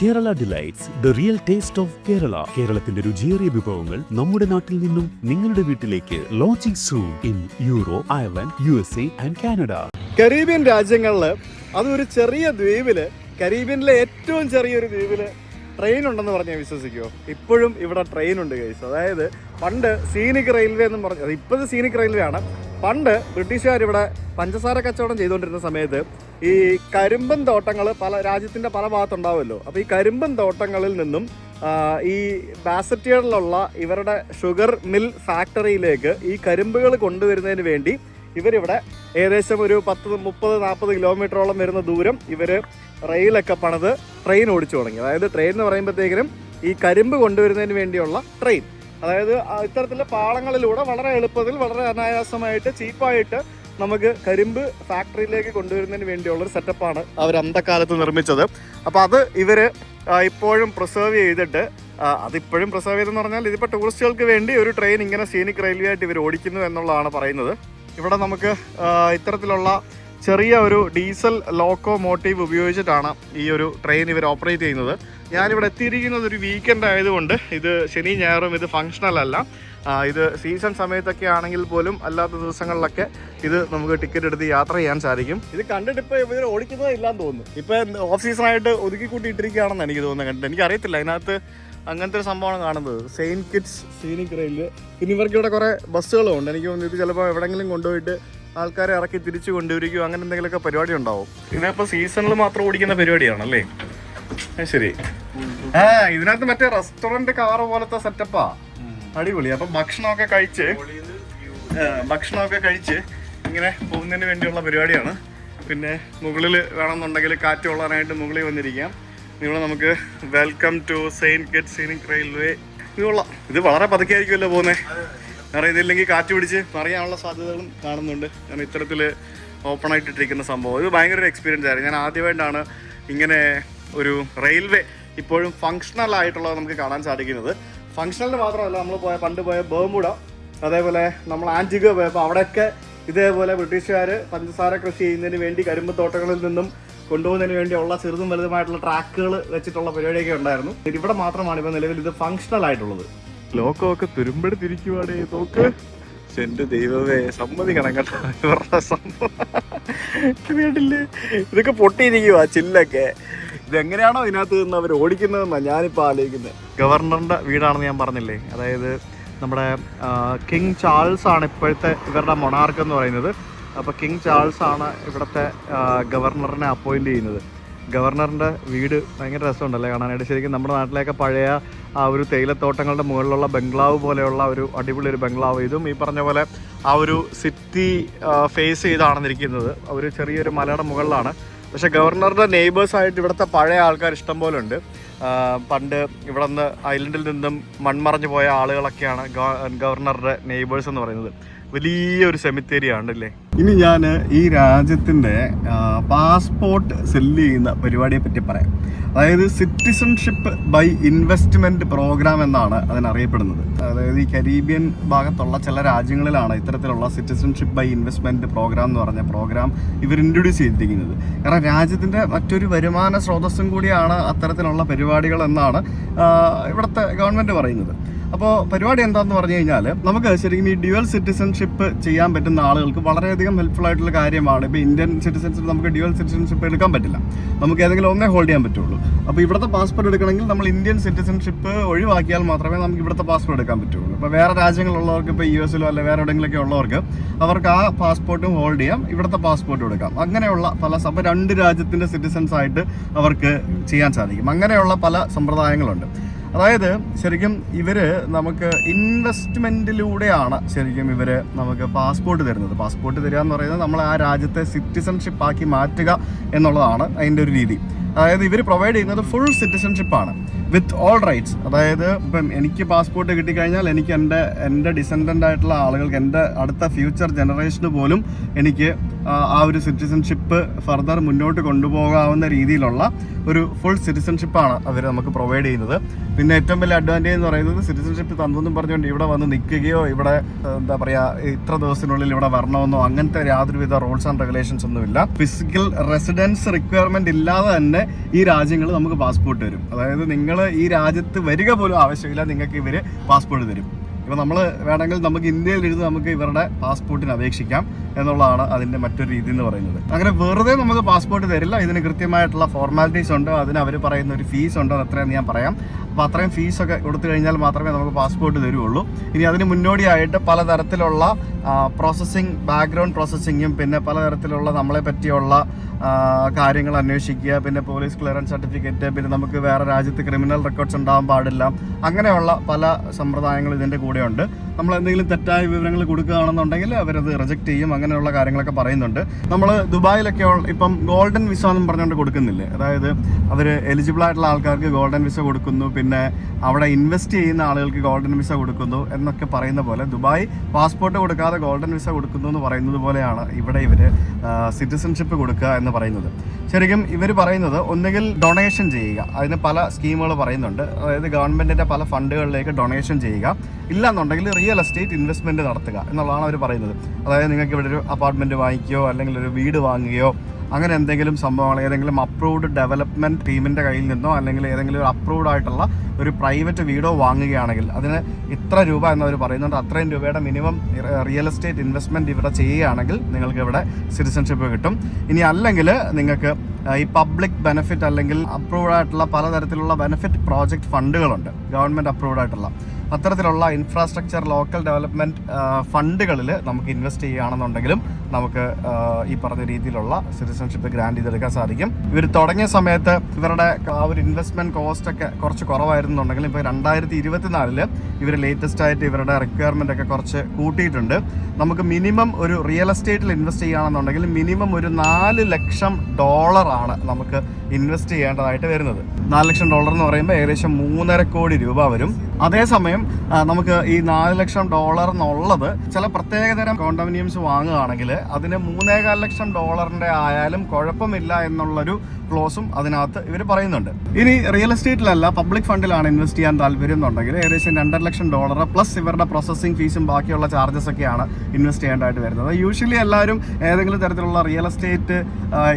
Kerala delights the real taste of Kerala. കേരളത്തിന്റെ രുചിയേറിയ വിഭവങ്ങൾ നമ്മുടെ നാട്ടിൽ നിന്നും നിങ്ങളുടെ വീട്ടിലേക്ക്. Launching soon in euro, Ireland, USA and Canada. Caribbean രാജ്യങ്ങളിൽ അതൊരു ചെറിയ ദ്വീപില്, കരീബിയനിലെ ഏറ്റവും ചെറിയൊരു ദ്വീപില് ട്രെയിൻ ഉണ്ടെന്ന് പറഞ്ഞാൽ വിശ്വസിക്കുമോ? ഇപ്പോഴും ഇവിടെ ട്രെയിൻ ഉണ്ട് ഗൈസ്. അതായത് പണ്ട് സീനിക് റെയിൽവേ എന്ന് പറഞ്ഞത്, ഇപ്പോഴത്തെ സീനിക് റെയിൽവേ ആണ്. പണ്ട് ബ്രിട്ടീഷുകാർ ഇവിടെ പഞ്ചസാര കച്ചവടം ചെയ്തുകൊണ്ടിരുന്ന സമയത്ത് ഈ കരിമ്പൻ തോട്ടങ്ങൾ രാജ്യത്തിൻ്റെ പല ഭാഗത്തുണ്ടാവുമല്ലോ. അപ്പോൾ ഈ കരിമ്പൻ തോട്ടങ്ങളിൽ നിന്നും ഈ ബാസറ്റിയറിലുള്ള ഇവരുടെ ഷുഗർ മിൽ ഫാക്ടറിയിലേക്ക് ഈ കരിമ്പുകൾ കൊണ്ടുവരുന്നതിന് വേണ്ടി ഇവരിവിടെ ഏകദേശം ഒരു 30-40 കിലോമീറ്ററോളം വരുന്ന ദൂരം ഇവർ റെയിലൊക്കെ പണിത് ട്രെയിൻ ഓടിച്ചു തുടങ്ങി. അതായത് ട്രെയിൻ എന്ന് പറയുമ്പോഴത്തേക്കിനും ഈ കരിമ്പ് കൊണ്ടുവരുന്നതിന് വേണ്ടിയുള്ള ട്രെയിൻ. അതായത് ഇത്തരത്തിലുള്ള പാളങ്ങളിലൂടെ വളരെ എളുപ്പത്തിൽ, വളരെ അനായാസമായിട്ട്, ചീപ്പായിട്ട് നമുക്ക് കരിമ്പ് ഫാക്ടറിയിലേക്ക് കൊണ്ടുവരുന്നതിന് വേണ്ടിയുള്ളൊരു സെറ്റപ്പാണ് അവർ അന്തക്കാലത്ത് നിർമ്മിച്ചത്. അപ്പോൾ അത് ഇവർ ഇപ്പോഴും പ്രിസർവ് ചെയ്തിട്ട്, അതിപ്പോഴും പ്രിസർവ് ചെയ്തെന്ന് പറഞ്ഞാൽ ഇതിപ്പോൾ ടൂറിസ്റ്റുകൾക്ക് വേണ്ടി ഒരു ട്രെയിൻ ഇങ്ങനെ സീനിക് റെയിൽവേ ആയിട്ട് ഇവർ ഓടിക്കുന്നു എന്നുള്ളതാണ് പറയുന്നത്. ഇവിടെ നമുക്ക് ഇത്തരത്തിലുള്ള ചെറിയ ഒരു ഡീസൽ ലോക്കോമോട്ടീവ് ഉപയോഗിച്ചിട്ടാണ് ഈ ഒരു ട്രെയിൻ ഇവർ ഓപ്പറേറ്റ് ചെയ്യുന്നത്. ഞാനിവിടെ എത്തിയിരിക്കുന്നത് ഒരു വീക്കെൻഡ് ആയതുകൊണ്ട് ഇത് ശനി ഞായറും ഇത് ഫങ്ഷണൽ അല്ല. ഇത് സീസൺ സമയത്തൊക്കെ ആണെങ്കിൽ പോലും അല്ലാത്ത ദിവസങ്ങളിലൊക്കെ ഇത് നമുക്ക് ടിക്കറ്റ് എടുത്ത് യാത്ര ചെയ്യാൻ സാധിക്കും. ഇത് കണ്ടിട്ട് ഇപ്പോൾ ഇവർ ഓടിക്കുന്നതേ ഇല്ലാന്ന് തോന്നുന്നു. ഇപ്പം ഓഫ് സീസണായിട്ട് ഒതുക്കി കൂട്ടിയിട്ടിരിക്കുകയാണെന്ന് എനിക്ക് തോന്നുന്നത്. കണ്ടിട്ട് എനിക്കറിയത്തില്ല അതിനകത്ത് അങ്ങനത്തെ ഒരു സംഭവമാണ് കാണുന്നത്. Saint Kitts scenic railway. പിന്നെ ഇവർക്ക് ഇവിടെ കുറേ ബസ്സുകളും ഉണ്ട്. എനിക്ക് തോന്നുന്നു ഇത് ചിലപ്പോൾ എവിടെയെങ്കിലും കൊണ്ടുപോയിട്ട് ആൾക്കാരെ ഇറക്കി തിരിച്ചു കൊണ്ടുവരികയോ അങ്ങനെ എന്തെങ്കിലുമൊക്കെ പരിപാടി ഉണ്ടാവും. ഇതിപ്പോൾ സീസണിൽ മാത്രം ഓടിക്കുന്ന പരിപാടിയാണല്ലേ? ശരി. ഇതിനകത്ത് മറ്റേ റെസ്റ്റോറൻറ്റ് കാറ് പോലത്തെ സെറ്റപ്പാ. അടിപൊളി. അപ്പം ഭക്ഷണമൊക്കെ കഴിച്ച് ഇങ്ങനെ പോകുന്നതിന് വേണ്ടിയുള്ള പരിപാടിയാണ്. പിന്നെ മുകളിൽ വേണമെന്നുണ്ടെങ്കിൽ കാറ്റ് കൊള്ളാനായിട്ട് മുകളിൽ വന്നിരിക്കാം. ഇവിടെ നമുക്ക് welcome to Saint Kitts scenic railway. ഇത് വളരെ പതുക്കെയായിരിക്കുമല്ലോ പോകുന്നത്. കാരണം ഇതില്ലെങ്കിൽ കാറ്റ് പിടിച്ച് മറിയാനുള്ള സാധ്യതകളും കാണുന്നുണ്ട്. കാരണം ഇത്തരത്തിൽ ഓപ്പൺ ആയിട്ടിട്ടിരിക്കുന്ന സംഭവം ഇത് ഭയങ്കര ഒരു എക്സ്പീരിയൻസ് ആയിരുന്നു. ഞാൻ ആദ്യമായിട്ടാണ് ഇങ്ങനെ ഒരു റെയിൽവേ ഇപ്പോഴും ഫങ്ഷണൽ ആയിട്ടുള്ളത് നമുക്ക് കാണാൻ സാധിക്കുന്നത്. ഫങ്ഷണലിന് മാത്രമല്ല, നമ്മൾ പണ്ട് പോയ ബർമുഡ, അതേപോലെ നമ്മൾ ആൻറ്റിഗ പോയപ്പോൾ അവിടെയൊക്കെ ഇതേപോലെ ബ്രിട്ടീഷുകാർ പഞ്ചസാര കൃഷി ചെയ്യുന്നതിന് വേണ്ടി കരിമ്പ് തോട്ടങ്ങളിൽ നിന്നും കൊണ്ടുപോകുന്നതിന് വേണ്ടിയുള്ള ചെറുതും വലുതുമായിട്ടുള്ള ട്രാക്കുകൾ വെച്ചിട്ടുള്ള പരിപാടിയൊക്കെ ഉണ്ടായിരുന്നു. ഇവിടെ മാത്രമാണ് ഇപ്പോൾ നിലവിൽ ഇത് ഫങ്ഷണൽ ആയിട്ടുള്ളത്. ലോക്കമൊക്കെ തുരുമ്പെടുത്തിരിക്കുവാടേ നോക്ക്. എന്റെ ദൈവമേ, സമ്മതിക്കണം കേട്ടോ. ഇവരുടെ സംഭവം കേട്ടില്ലേ? ഇതൊക്കെ പൊട്ടിയിരിക്കുവാ ചില്ലൊക്കെ. ഇതെങ്ങനെയാണോ ഇതിനകത്ത് നിന്ന് അവർ ഓടിക്കുന്നതെന്നാണ് ഞാനിപ്പോൾ ആലോചിക്കുന്നത്. ഗവർണറിൻ്റെ വീടാണെന്ന് ഞാൻ പറഞ്ഞില്ലേ. അതായത് നമ്മുടെ കിങ് ചാൾസ് ആണ് ഇപ്പോഴത്തെ ഇവരുടെ മൊണാർക്ക് എന്ന് പറയുന്നത്. അപ്പോൾ കിങ് ചാൾസ് ആണ് ഇവിടുത്തെ ഗവർണറിനെ അപ്പോയിൻറ്റ് ചെയ്യുന്നത്. ഗവർണറിൻ്റെ വീട് ഭയങ്കര രസമുണ്ടല്ലേ കാണാനായിട്ട്. ശരിക്കും നമ്മുടെ നാട്ടിലേക്ക് പഴയ ആ ഒരു തേയിലത്തോട്ടങ്ങളുടെ മുകളിലുള്ള ബംഗ്ലാവ് പോലെയുള്ള ഒരു അടിപൊളി ഒരു ബംഗ്ലാവ്. ഇതും ഈ പറഞ്ഞ പോലെ ആ ഒരു സിറ്റി ഫേസ് ചെയ്താണ് ഇരിക്കുന്നത്. ഒരു ചെറിയൊരു മലയുടെ മുകളിലാണ്. പക്ഷേ ഗവർണറുടെ നെയ്ബേഴ്സായിട്ട് ഇവിടുത്തെ പഴയ ആൾക്കാർ ഇഷ്ടം പോലെ ഉണ്ട്. പണ്ട് ഇവിടെ നിന്ന് ഐലൻഡിൽ നിന്നും മൺമറഞ്ഞു പോയ ആളുകളൊക്കെയാണ് ഗവർണറുടെ നെയ്ബേഴ്സ് എന്ന് പറയുന്നത്. വലിയൊരു സെമിത്തേരി ആണല്ലേ. ഇനി ഞാൻ ഈ രാജ്യത്തിൻ്റെ പാസ്പോർട്ട് സെല്ല് ചെയ്യുന്ന പരിപാടിയെ പറ്റി പറയാം. അതായത് സിറ്റിസൺഷിപ്പ് ബൈ ഇൻവെസ്റ്റ്മെൻറ്റ് പ്രോഗ്രാം എന്നാണ് അതിനറിയപ്പെടുന്നത്. അതായത് ഈ കരീബിയൻ ഭാഗത്തുള്ള ചില രാജ്യങ്ങളിലാണ് ഇത്തരത്തിലുള്ള സിറ്റിസൺഷിപ്പ് ബൈ ഇൻവെസ്റ്റ്മെൻറ്റ് പ്രോഗ്രാം എന്ന് പറഞ്ഞ പ്രോഗ്രാം ഇവർ ഇൻട്രൊഡ്യൂസ് ചെയ്തിരിക്കുന്നത്. കാരണം രാജ്യത്തിൻ്റെ മറ്റൊരു വരുമാന സ്രോതസ്സും കൂടിയാണ് അത്തരത്തിലുള്ള പരിപാടികൾ എന്നാണ് ഇവിടുത്തെ ഗവൺമെൻറ് പറയുന്നത്. അപ്പോൾ പരിപാടി എന്താണെന്ന് പറഞ്ഞു കഴിഞ്ഞാൽ, നമുക്ക് ശരിക്കും ഈ ഡ്യുവൽ സിറ്റിസൺഷിപ്പ് ചെയ്യാൻ പറ്റുന്ന ആളുകൾക്ക് വളരെയധികം ഹെൽപ്ഫുൾ ആയിട്ടുള്ള കാര്യമാണ്. ഇപ്പോൾ ഇന്ത്യൻ സിറ്റിസൺഷിപ്പ് നമുക്ക് ഡ്യുവൽ സിറ്റിസൺഷിപ്പ് എടുക്കാൻ പറ്റില്ല. നമുക്ക് ഏതെങ്കിലും ഒന്നേ ഹോൾഡ് ചെയ്യാൻ പറ്റുള്ളൂ. അപ്പോൾ ഇവിടുത്തെ പാസ്പോർട്ട് എടുക്കണമെങ്കിൽ നമ്മൾ ഇന്ത്യൻ സിറ്റിസൺഷിപ്പ് ഒഴിവാക്കിയാൽ മാത്രമേ നമുക്ക് ഇവിടുത്തെ പാസ്പോർട്ട് എടുക്കാൻ പറ്റുള്ളൂ. ഇപ്പോൾ വേറെ രാജ്യങ്ങളുള്ളവർക്ക്, ഇപ്പോൾ US അല്ലെങ്കിൽ വേറെ എവിടെയെങ്കിലൊക്കെ ഉള്ളവർക്ക് അവർക്ക് ആ പാസ്പോർട്ടും ഹോൾഡ് ചെയ്യാം, ഇവിടുത്തെ പാസ്പോർട്ടും എടുക്കാം. അങ്ങനെയുള്ള പല രണ്ട് രാജ്യത്തിൻ്റെ സിറ്റിസൺസ് ആയിട്ട് അവർക്ക് ചെയ്യാൻ സാധിക്കും. അങ്ങനെയുള്ള പല സമ്പ്രദായങ്ങളുണ്ട്. അതായത് ശരിക്കും ഇവർ നമുക്ക് ഇൻവെസ്റ്റ്മെൻറ്റിലൂടെയാണ് ശരിക്കും ഇവർ നമുക്ക് പാസ്പോർട്ട് തരുന്നത്. പാസ്പോർട്ട് തരിക എന്ന് പറയുന്നത് നമ്മൾ ആ രാജ്യത്തെ സിറ്റിസൺഷിപ്പ് ആക്കി മാറ്റുക എന്നുള്ളതാണ് അതിൻ്റെ ഒരു രീതി. അതായത് ഇവർ പ്രൊവൈഡ് ചെയ്യുന്നത് ഫുൾ സിറ്റിസൺഷിപ്പാണ്. With all rights. അതായത് ഇപ്പം എനിക്ക് പാസ്പോർട്ട് കിട്ടിക്കഴിഞ്ഞാൽ എനിക്ക് എൻ്റെ ഡിസെൻഡൻ്റ് ആയിട്ടുള്ള ആളുകൾക്ക്, എൻ്റെ അടുത്ത ഫ്യൂച്ചർ ജനറേഷന് പോലും എനിക്ക് ആ ഒരു സിറ്റിസൺഷിപ്പ് ഫർദർ മുന്നോട്ട് കൊണ്ടുപോകാവുന്ന രീതിയിലുള്ള ഒരു ഫുൾ സിറ്റിസൺഷിപ്പാണ് അവർ നമുക്ക് പ്രൊവൈഡ് ചെയ്യുന്നത്. പിന്നെ ഏറ്റവും വലിയ അഡ്വാൻറ്റേജ് എന്ന് പറയുന്നത് സിറ്റിസൺഷിപ്പ് തന്നെന്നും പറഞ്ഞുകൊണ്ട് ഇവിടെ വന്ന് നിൽക്കുകയോ ഇവിടെ എന്താ പറയുക ഇത്ര ദിവസത്തിനുള്ളിൽ ഇവിടെ വരണമെന്നോ അങ്ങനത്തെ യാതൊരുവിധ റൂൾസ് ആൻഡ് റെഗുലേഷൻസ് ഒന്നുമില്ല. ഫിസിക്കൽ റെസിഡൻസ് റിക്വയർമെന്റ് ഇല്ലാതെ തന്നെ ഈ രാജ്യങ്ങൾ നമുക്ക് പാസ്പോർട്ട് തരും. അതായത് നിങ്ങൾ ഈ രാജ്യത്ത് വരിക പോലും ആവശ്യമില്ല, നിങ്ങൾക്ക് ഇവർ പാസ്പോർട്ട് തരും. ഇപ്പോൾ നമ്മൾ വേണമെങ്കിൽ നമുക്ക് ഇന്ത്യയിൽ ഇരുന്ന് നമുക്ക് ഇവരുടെ പാസ്പോർട്ടിന് അപേക്ഷിക്കാം എന്നുള്ളതാണ് അതിൻ്റെ മറ്റൊരു രീതി എന്ന് പറയുന്നത്. അങ്ങനെ വെറുതെ നമുക്ക് പാസ്പോർട്ട് തരില്ല, ഇതിന് കൃത്യമായിട്ടുള്ള ഫോർമാലിറ്റീസ് ഉണ്ട്, അതിന് അവർ പറയുന്ന ഒരു ഫീസ് ഉണ്ട്, അത് എത്രയാണെന്ന് ഞാൻ പറയാം. അപ്പോൾ അത്രയും ഫീസൊക്കെ കൊടുത്തു കഴിഞ്ഞാൽ മാത്രമേ നമുക്ക് പാസ്പോർട്ട് തരുള്ളൂ. ഇനി അതിന് മുന്നോടിയായിട്ട് പലതരത്തിലുള്ള പ്രോസസ്സിങ്, ബാക്ക്ഗ്രൗണ്ട് പ്രോസസ്സിങ്ങും പിന്നെ പലതരത്തിലുള്ള നമ്മളെ പറ്റിയുള്ള കാര്യങ്ങൾ അന്വേഷിക്കുക, പിന്നെ പോലീസ് ക്ലിയറൻസ് സർട്ടിഫിക്കറ്റ്, പിന്നെ നമുക്ക് വേറെ രാജ്യത്ത് ക്രിമിനൽ റെക്കോർഡ്സ് ഉണ്ടാകാൻ പാടില്ല, അങ്ങനെയുള്ള പല സമ്പ്രദായങ്ങൾ ഇതിൻ്റെ കൂടെയുണ്ട്. നമ്മൾ എന്തെങ്കിലും തെറ്റായ വിവരങ്ങൾ കൊടുക്കുകയാണെന്നുണ്ടെങ്കിൽ അവരത് റിജക്റ്റ് ചെയ്യും, അങ്ങനെയുള്ള കാര്യങ്ങളൊക്കെ പറയുന്നുണ്ട്. നമ്മൾ ദുബായിലൊക്കെ ഇപ്പം ഗോൾഡൻ വിസ എന്നും പറഞ്ഞുകൊണ്ട് കൊടുക്കുന്നില്ലേ, അതായത് അവർ എലിജിബിൾ ആയിട്ടുള്ള ആൾക്കാർക്ക് ഗോൾഡൻ വിസ കൊടുക്കുന്നു, പിന്നെ അവിടെ ഇൻവെസ്റ്റ് ചെയ്യുന്ന ആളുകൾക്ക് ഗോൾഡൻ വിസ കൊടുക്കുന്നു എന്നൊക്കെ പറയുന്ന പോലെ ദുബായ് പാസ്പോർട്ട് കൊടുക്കാതെ ഗോൾഡൻ വിസ കൊടുക്കുന്നു എന്ന് പറയുന്നത് പോലെയാണ് ഇവിടെ ഇവർ സിറ്റിസൺഷിപ്പ് കൊടുക്കുക എന്ന് പറയുന്നത്. ശരിക്കും ഇവർ പറയുന്നത് ഒന്നുകിൽ ഡൊണേഷൻ ചെയ്യുക, അതിന് പല സ്കീമുകൾ പറയുന്നുണ്ട്. അതായത് ഗവൺമെൻറ്റിൻ്റെ പല ഫണ്ടുകളിലേക്ക് ഡൊണേഷൻ ചെയ്യുക, ഇല്ലാന്നുണ്ടെങ്കിൽ റിയൽ എസ്റ്റേറ്റ് ഇൻവെസ്റ്റ്മെൻറ്റ് നടത്തുക എന്നുള്ളതാണ് അവർ പറയുന്നത്. അതായത് നിങ്ങൾക്ക് ഇവിടെ ഒരു അപ്പാർട്ട്മെൻറ്റ് വാങ്ങിക്കുകയോ അല്ലെങ്കിൽ ഒരു വീട് വാങ്ങുകയോ അങ്ങനെ എന്തെങ്കിലും സംഭവങ്ങൾ ഏതെങ്കിലും അപ്രൂവ്ഡ് ഡെവലപ്മെൻറ്റ് ടീമിൻ്റെ കയ്യിൽ നിന്നോ അല്ലെങ്കിൽ ഏതെങ്കിലും ഒരു അപ്രൂവ്ഡ് ആയിട്ടുള്ള ഒരു പ്രൈവറ്റ് വീടോ വാങ്ങുകയാണെങ്കിൽ അതിന് ഇത്ര രൂപ എന്നവർ പറയുന്നുണ്ട്. അത്രയും രൂപയുടെ മിനിമം റിയൽ എസ്റ്റേറ്റ് ഇൻവെസ്റ്റ്മെൻറ്റ് ഇവിടെ ചെയ്യുകയാണെങ്കിൽ നിങ്ങൾക്ക് ഇവിടെ സിറ്റിസൺഷിപ്പ് കിട്ടും. ഇനി അല്ലെങ്കിൽ നിങ്ങൾക്ക് ഈ പബ്ലിക് ബെനിഫിറ്റ് അല്ലെങ്കിൽ അപ്രൂവ്ഡ് ആയിട്ടുള്ള പലതരത്തിലുള്ള ബെനിഫിറ്റ് പ്രോജക്റ്റ് ഫണ്ടുകളുണ്ട്, ഗവൺമെൻറ് അപ്രൂവ്ഡ് ആയിട്ടുള്ള അത്തരത്തിലുള്ള ഇൻഫ്രാസ്ട്രക്ചർ ലോക്കൽ ഡെവലപ്മെൻറ്റ് ഫണ്ടുകളിൽ നമുക്ക് ഇൻവെസ്റ്റ് ചെയ്യുകയാണെന്നുണ്ടെങ്കിലും നമുക്ക് ഈ പറഞ്ഞ രീതിയിലുള്ള സിറ്റിസൺഷിപ്പ് ഗ്രാൻഡ് ചെയ്തെടുക്കാൻ സാധിക്കും. ഇവർ തുടങ്ങിയ സമയത്ത് ഇവരുടെ ആ ഒരു ഇൻവെസ്റ്റ്മെൻറ്റ് കോസ്റ്റ് ഒക്കെ കുറച്ച് കുറവായിരുന്നുണ്ടെങ്കിലും ഇപ്പോൾ 2024 ഇവർ ലേറ്റസ്റ്റ് ആയിട്ട് ഇവരുടെ റിക്വയർമെൻ്റ് ഒക്കെ കുറച്ച് കൂട്ടിയിട്ടുണ്ട്. നമുക്ക് മിനിമം ഒരു റിയൽ എസ്റ്റേറ്റിൽ ഇൻവെസ്റ്റ് ചെയ്യുകയാണെന്നുണ്ടെങ്കിൽ മിനിമം ഒരു $4 ലക്ഷം നമുക്ക് ഇൻവെസ്റ്റ് ചെയ്യേണ്ടതായിട്ട് വരുന്നത്. $4 ലക്ഷം എന്ന് പറയുമ്പോൾ ഏകദേശം 3.5 കോടി രൂപ വരും. അതേസമയം നമുക്ക് ഈ $4 ലക്ഷം എന്നുള്ളത് ചില പ്രത്യേകതരം കോണ്ടോമിനിയംസ് വാങ്ങുകയാണെങ്കിൽ അതിന് $3.25 ലക്ഷം ആയാലും കുഴപ്പമില്ല എന്നുള്ളൊരു ക്ലോസും അതിനകത്ത് ഇവർ പറയുന്നുണ്ട്. ഇനി റിയൽ എസ്റ്റേറ്റിലല്ല പബ്ലിക് ഫണ്ടിലാണ് ഇൻവെസ്റ്റ് ചെയ്യാൻ താല്പര്യം എന്നുണ്ടെങ്കിൽ ഏകദേശം $2.5 ലക്ഷം പ്ലസ് ഇവരുടെ പ്രോസസ്സിംഗ് ഫീസും ബാക്കിയുള്ള ചാർജസ് ഒക്കെയാണ് ഇൻവെസ്റ്റ് ചെയ്യേണ്ടതായിട്ട് വരുന്നത്. യൂഷ്വലി എല്ലാവരും ഏതെങ്കിലും തരത്തിലുള്ള റിയൽ എസ്റ്റേറ്റ്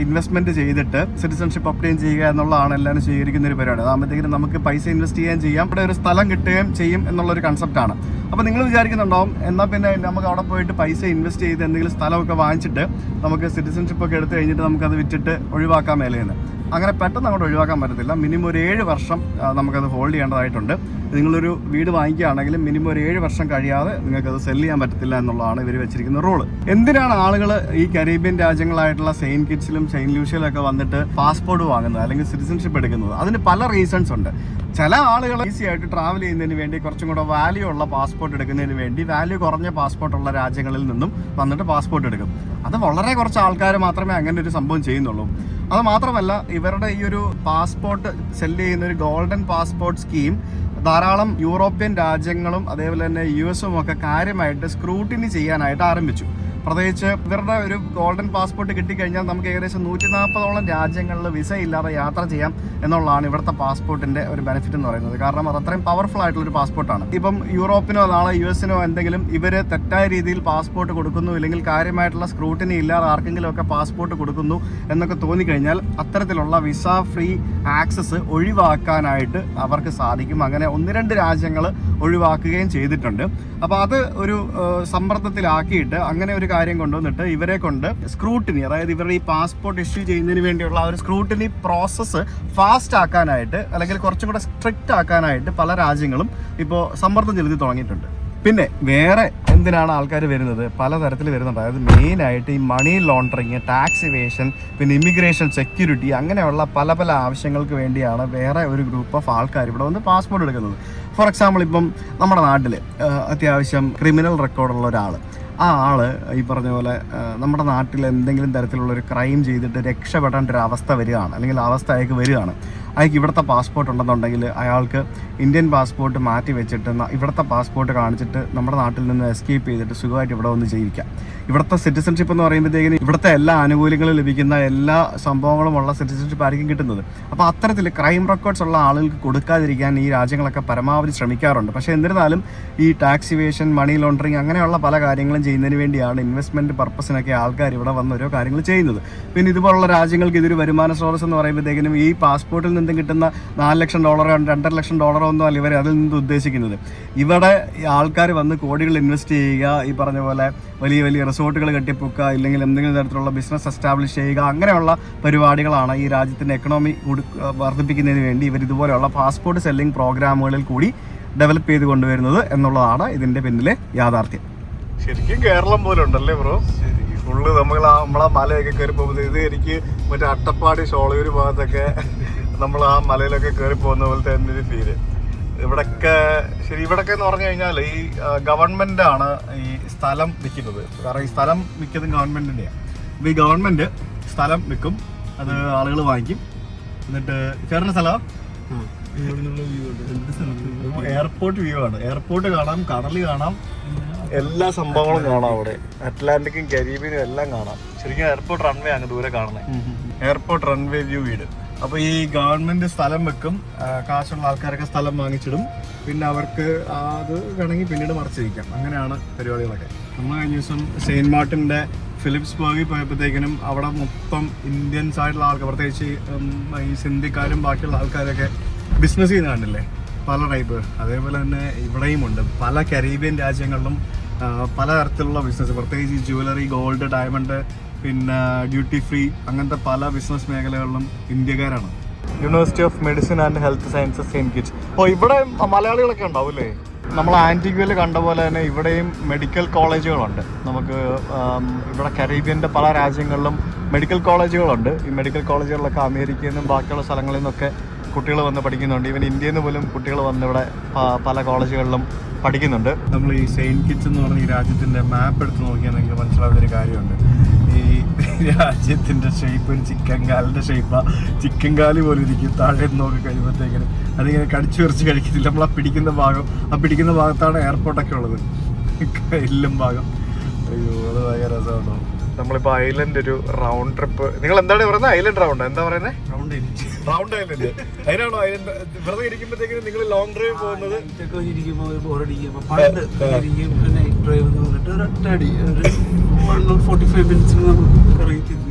ഇൻവെസ്റ്റ്മെൻറ്റ് ചെയ്തിട്ട് സിറ്റിസൺഷിപ്പ് ഒബ്റ്റെയിൻ ചെയ്യുക എന്നുള്ളതാണ് എല്ലാവരും സ്വീകരിക്കുന്ന ഒരു പരിപാടി. അതാകുമ്പോഴത്തേക്കും നമുക്ക് പൈസ ഇൻവെസ്റ്റ് ചെയ്യാം, ഇവിടെ ഒരു സ്ഥലം കിട്ടുകയും ചെയ്യും എന്നുള്ളൊരു കൺസെപ്റ്റാണ്. അപ്പോൾ നിങ്ങൾ വിചാരിക്കുന്നുണ്ടാവും എന്നാൽ പിന്നെ നമുക്ക് അവിടെ പോയിട്ട് പൈസ ഇൻവെസ്റ്റ് ചെയ്ത് എന്തെങ്കിലും സ്ഥലമൊക്കെ വാങ്ങിച്ചിട്ട് നമുക്ക് സിറ്റിസൺഷിപ്പ് ഒക്കെ എടുത്തു കഴിഞ്ഞിട്ട് നമുക്കത് വിറ്റിട്ട് ഒഴിവാക്കാൻ മേലെയെന്ന്. അങ്ങനെ പെട്ടെന്ന് അങ്ങോട്ട് ഒഴിവാക്കാൻ പറ്റത്തില്ല. മിനിമം ഒരു 7 വർഷം നമുക്കത് ഹോൾഡ് ചെയ്യേണ്ടതായിട്ടുണ്ട്. നിങ്ങളൊരു വീട് വാങ്ങിക്കുകയാണെങ്കിലും മിനിമം ഒരു 7 വർഷം കഴിയാതെ നിങ്ങൾക്കത് സെല് ചെയ്യാൻ പറ്റത്തില്ല എന്നുള്ളതാണ് ഇവർ വെച്ചിരിക്കുന്ന റൂള്. എന്തിനാണ് ആളുകൾ ഈ കരീബിയൻ രാജ്യങ്ങളായിട്ടുള്ള സെയിൻറ്റ് കിറ്റ്സിലും സെയിൻറ്റ് ലൂഷ്യയിലൊക്കെ വന്നിട്ട് പാസ്പോർട്ട് വാങ്ങുന്നത് അല്ലെങ്കിൽ സിറ്റിസൺഷിപ്പ് എടുക്കുന്നത്? അതിന് പല റീസൺസ് ഉണ്ട്. ചില ആളുകൾ ഈസി ആയിട്ട് ട്രാവൽ ചെയ്യുന്നതിന് വേണ്ടി കുറച്ചും കൂടെ വാല്യൂ ഉള്ള പാസ്പോർട്ട് എടുക്കുന്നതിന് വേണ്ടി വാല്യൂ കുറഞ്ഞ പാസ്പോർട്ടുള്ള രാജ്യങ്ങളിൽ നിന്നും വന്നിട്ട് പാസ്പോർട്ട് എടുക്കും. അത് വളരെ കുറച്ച് ആൾക്കാർ മാത്രമേ അങ്ങനെ ഒരു സംഭവം ചെയ്യുന്നുള്ളൂ. അത് മാത്രമല്ല ഇവരുടെ ഈ ഒരു പാസ്പോർട്ട് സെല്ല് ചെയ്യുന്ന ഒരു ഗോൾഡൻ പാസ്പോർട്ട് സ്കീം ധാരാളം യൂറോപ്യൻ രാജ്യങ്ങളും അതേപോലെ തന്നെ US ഒക്കെ കാര്യമായിട്ട് സ്ക്രൂട്ടിനി ചെയ്യാനായിട്ട് ആരംഭിച്ചു. പ്രത്യേകിച്ച് ഇവരുടെ ഒരു ഗോൾഡൻ പാസ്പോർട്ട് കിട്ടിക്കഴിഞ്ഞാൽ നമുക്ക് ഏകദേശം 140ഓളം രാജ്യങ്ങളിൽ വിസ ഇല്ലാതെ യാത്ര ചെയ്യാം എന്നുള്ളതാണ് ഇവിടുത്തെ പാസ്പോർട്ടിൻ്റെ ഒരു ബെനിഫിറ്റ് എന്ന് പറയുന്നത്. കാരണം അത് അത്രയും പവർഫുൾ ആയിട്ടുള്ളൊരു പാസ്പോർട്ടാണ്. ഇപ്പം യൂറോപ്പിനോ നാളെ US എന്തെങ്കിലും ഇവർ തെറ്റായ രീതിയിൽ പാസ്പോർട്ട് കൊടുക്കുന്നു ഇല്ലെങ്കിൽ കാര്യമായിട്ടുള്ള സ്ക്രൂട്ടിനി ഇല്ലാതെ ആർക്കെങ്കിലും ഒക്കെ പാസ്പോർട്ട് കൊടുക്കുന്നു എന്നൊക്കെ തോന്നിക്കഴിഞ്ഞാൽ അത്തരത്തിലുള്ള വിസ ഫ്രീ ആക്സസ് ഒഴിവാക്കാനായിട്ട് അവർക്ക് സാധിക്കും. അങ്ങനെ 1-2 രാജ്യങ്ങൾ ഒഴിവാക്കുകയും ചെയ്തിട്ടുണ്ട്. അപ്പോൾ അത് ഒരു സമ്മർദ്ദത്തിലാക്കിയിട്ട് അങ്ങനെ ഒരു കാര്യം കൊണ്ടുവന്നിട്ട് ഇവരെ കൊണ്ട് സ്ക്രൂട്ടിനി, അതായത് ഇവരുടെ ഈ പാസ്പോർട്ട് ഇഷ്യൂ ചെയ്യുന്നതിന് വേണ്ടിയുള്ള ആ ഒരു സ്ക്രൂട്ടിനി പ്രോസസ്സ് ഫാസ്റ്റ് ആക്കാനായിട്ട് അല്ലെങ്കിൽ കുറച്ചും കൂടെ സ്ട്രിക്റ്റ് ആക്കാനായിട്ട് പല രാജ്യങ്ങളും ഇപ്പോൾ സമ്മർദ്ദം ചെലുത്തി തുടങ്ങിയിട്ടുണ്ട്. പിന്നെ വേറെ എന്തിനാണ് ആൾക്കാർ വരുന്നത്? പലതരത്തിൽ വരുന്നുണ്ട്. അതായത് മെയിനായിട്ട് ഈ മണി ലോണ്ടറിങ്, ടാക്സ് ഇവേഷൻ, പിന്നെ ഇമിഗ്രേഷൻ, സെക്യൂരിറ്റി, അങ്ങനെയുള്ള പല പല ആവശ്യങ്ങൾക്ക് വേണ്ടിയാണ് വേറെ ഒരു ഗ്രൂപ്പ് ഓഫ് ആൾക്കാർ ഇവിടെ വന്ന് പാസ്പോർട്ട് എടുക്കുന്നത്. ഫോർ എക്സാമ്പിൾ ഇപ്പം നമ്മുടെ നാട്ടിൽ അത്യാവശ്യം ക്രിമിനൽ റെക്കോർഡുള്ള ഒരാൾ, ആ ആൾ ഈ പറഞ്ഞ പോലെ നമ്മുടെ നാട്ടിൽ എന്തെങ്കിലും തരത്തിലുള്ളൊരു ക്രൈം ചെയ്തിട്ട് രക്ഷപ്പെടേണ്ട ഒരു അവസ്ഥ വരികയാണ് അല്ലെങ്കിൽ അവസ്ഥ അയാൾക്ക് വരികയാണ്. അയാൾക്ക് ഇവിടുത്തെ പാസ്പോർട്ട് ഉണ്ടെന്നുണ്ടെങ്കിൽ അയാൾക്ക് ഇന്ത്യൻ പാസ്പോർട്ട് മാറ്റി വെച്ചിട്ട് ഇവിടുത്തെ പാസ്പോർട്ട് കാണിച്ചിട്ട് നമ്മുടെ നാട്ടിൽ നിന്ന് എസ്കേപ്പ് ചെയ്തിട്ട് സുഖമായിട്ട് ഇവിടെ വന്ന് ജീവിക്കാം. ഇവിടുത്തെ സിറ്റിസൺഷിപ്പ് എന്ന് പറയുമ്പോഴത്തേക്കിന് ഇവിടുത്തെ എല്ലാ ആനുകൂല്യങ്ങളും ലഭിക്കുന്ന എല്ലാ സംഭവങ്ങളും ഉള്ള സിറ്റിസൺഷിപ്പ് ആയിരിക്കും കിട്ടുന്നത്. അപ്പോൾ അത്തരത്തിൽ ക്രൈം റെക്കോർഡ്സ് ഉള്ള ആളുകൾക്ക് കൊടുക്കാതിരിക്കാൻ ഈ രാജ്യങ്ങളൊക്കെ പരമാവധി ശ്രമിക്കാറുണ്ട്. പക്ഷേ എന്നിരുന്നാലും ഈ ടാക്സ് ഇവേഷൻ, മണി ലോണ്ടറിങ് അങ്ങനെയുള്ള പല കാര്യങ്ങളും ചെയ്യുന്നതിന് വേണ്ടിയാണ് ഇൻവെസ്റ്റ്മെൻറ്റ് പർപ്പസിനൊക്കെ ആൾക്കാർ ഇവിടെ വന്ന് ഓരോ കാര്യങ്ങൾ ചെയ്യുന്നത്. പിന്നെ ഇതുപോലുള്ള രാജ്യങ്ങൾക്ക് ഇതൊരു വരുമാന സ്രോതസ് എന്ന് പറയുമ്പോഴത്തേക്കിനും ഈ പാസ്പോർട്ടിൽ നിന്നും കിട്ടുന്ന $4 ലക്ഷം, $2.5 ലക്ഷം ഒന്നും അല്ല ഇവർ അതിൽ നിന്ന് ഉദ്ദേശിക്കുന്നത്. ഇവിടെ ആൾക്കാർ വന്ന് കോടികൾ ഇൻവെസ്റ്റ് ചെയ്യുക, ഈ പറഞ്ഞ പോലെ വലിയ വലിയ റിസോർട്ടുകൾ കെട്ടിപ്പൊക്കുക, ഇല്ലെങ്കിൽ എന്തെങ്കിലും തരത്തിലുള്ള ബിസിനസ് എസ്റ്റാബ്ലിഷ് ചെയ്യുക, അങ്ങനെയുള്ള പരിപാടികളാണ് ഈ രാജ്യത്തിൻ്റെ എക്കണോമി വർദ്ധിപ്പിക്കുന്നതിന് വേണ്ടി ഇവർ ഇതുപോലെയുള്ള പാസ്പോർട്ട് സെല്ലിംഗ് പ്രോഗ്രാമുകളിൽ കൂടി ഡെവലപ്പ് ചെയ്ത് കൊണ്ടുവരുന്നത് എന്നുള്ളതാണ് ഇതിൻ്റെ പിന്നിലെ യാഥാർത്ഥ്യം. ശരിക്കും കേരളം പോലെ ഉണ്ടല്ലേ ബ്രോ? ഫുള്ള് നമ്മളാ മലയൊക്കെ കയറി പോകുന്നത്, ഇത് എനിക്ക് മറ്റേ അട്ടപ്പാടി ഷോളയൂർ ഭാഗത്തൊക്കെ നമ്മൾ ആ മലയിലൊക്കെ കയറി പോകുന്ന പോലത്തെ തന്നെ ഒരു ഫീല്. ഇവിടൊക്കെ ശരി, ഇവിടൊക്കെ എന്ന് പറഞ്ഞു കഴിഞ്ഞാൽ ഈ ഗവൺമെൻറ്റാണ് ഈ സ്ഥലം വിൽക്കുന്നത്. കാരണം ഈ സ്ഥലം വിൽക്കുന്നത് ഗവൺമെൻറ്റിൻ്റെയാണ്. അപ്പോൾ ഈ ഗവൺമെൻറ് സ്ഥലം വിൽക്കും, അത് ആളുകൾ വാങ്ങിക്കും. എന്നിട്ട് ചേർന്ന സ്ഥലം എയർപോർട്ട് വ്യൂ ആണ്. എയർപോർട്ട് കാണാം, കടൽ കാണാം, എല്ലാ സംഭവങ്ങളും കാണാം. അവിടെ അറ്റ്ലാന്റിക്കും കരീബിയനും എല്ലാം കാണാം. ശരിക്കും എയർപോർട്ട് റൺവേ ആണ് ദൂരെ കാണുന്നത്. എയർപോർട്ട് റൺവേ വ്യൂ വീട്. അപ്പോൾ ഈ ഗവൺമെന്റ് സ്ഥലം വെക്കും, കാശുള്ള ആൾക്കാരൊക്കെ സ്ഥലം വാങ്ങിച്ചിടും, പിന്നെ അവർക്ക് അത് വേണമെങ്കിൽ പിന്നീട് മറച്ചിരിക്കാം. അങ്ങനെയാണ് പരിപാടികളൊക്കെ. നമ്മൾ കഴിഞ്ഞ ദിവസം സെയിൻറ്റ് മാർട്ടിൻ്റെ ഫിലിപ്സ്ബർഗിൽ പോയപ്പോഴത്തേക്കിനും അവിടെ മൊത്തം ഇന്ത്യൻസ് ആയിട്ടുള്ള ആൾക്കാർ, പ്രത്യേകിച്ച് ഈ സിന്ധിക്കാരും ബാക്കിയുള്ള ആൾക്കാരൊക്കെ ബിസിനസ് ചെയ്യുന്ന കണ്ടില്ലേ, പല ടൈപ്പ്. അതേപോലെ തന്നെ ഇവിടെയും ഉണ്ട്. പല കരീബിയൻ രാജ്യങ്ങളിലും പലതരത്തിലുള്ള ബിസിനസ്, പ്രത്യേകിച്ച് ജ്വല്ലറി, ഗോൾഡ്, ഡയമണ്ട്, പിന്നെ ഡ്യൂട്ടി ഫ്രീ, അങ്ങനത്തെ പല ബിസിനസ് മേഖലകളിലും ഇന്ത്യക്കാരാണ്. University of medicine and health sciences Saint Kitts. അപ്പോൾ ഇവിടെ മലയാളികളൊക്കെ ഉണ്ടാവും അല്ലേ? നമ്മൾ ആൻറ്റിഗ്വയിൽ കണ്ട പോലെ തന്നെ ഇവിടെയും മെഡിക്കൽ കോളേജുകളുണ്ട്. നമുക്ക് ഇവിടെ കരീബിയൻ്റെ പല രാജ്യങ്ങളിലും മെഡിക്കൽ കോളേജുകളുണ്ട്. ഈ മെഡിക്കൽ കോളേജുകളിലൊക്കെ അമേരിക്കയിൽ നിന്നും ബാക്കിയുള്ള സ്ഥലങ്ങളിൽ നിന്നൊക്കെ കുട്ടികൾ വന്ന് പഠിക്കുന്നുണ്ട്. ഈവൻ ഇന്ത്യയിൽ നിന്ന് പോലും കുട്ടികൾ വന്ന് ഇവിടെ പല കോളേജുകളിലും പഠിക്കുന്നുണ്ട്. നമ്മൾ ഈ സെയിൻറ്റ് കിറ്റ്സ് എന്ന് പറഞ്ഞ ഈ രാജ്യത്തിൻ്റെ മാപ്പ് എടുത്ത് നോക്കിയാൽ നിങ്ങൾക്ക് മനസ്സിലാവുന്നൊരു കാര്യമുണ്ട്. ഈ രാജ്യത്തിൻ്റെ ഷേപ്പ് ഒരു ചിക്കൻ കാലിൻ്റെ ഷേപ്പാണ്. ചിക്കൻ കാല് പോലെ ഇരിക്കും. താഴെ നോക്കി കഴിയുമ്പോഴത്തേക്കിന് അതിങ്ങനെ കടിച്ചു വരച്ച് കഴിക്കത്തില്ല. നമ്മൾ ആ പിടിക്കുന്ന ഭാഗത്താണ് എയർപോർട്ടൊക്കെ ഉള്ളത്, എല്ലും ഭാഗം. അയ്യോ, അത് ഭയങ്കര രസമുണ്ടോ. നമ്മളിപ്പോൾ ഐലൻഡ് ഒരു റൗണ്ട് ട്രിപ്പ്. നിങ്ങൾ എന്താണ് പറയുന്നത്? ഐലൻഡ് റൗണ്ട് എന്താ പറയുന്നത്? Round island. അതിനാണോ ഐലൻഡ്? വെറുതെ ഇരിക്കുമ്പോഴത്തേക്കും നിങ്ങൾ ലോങ് ഡ്രൈവ് പോകുന്നത്?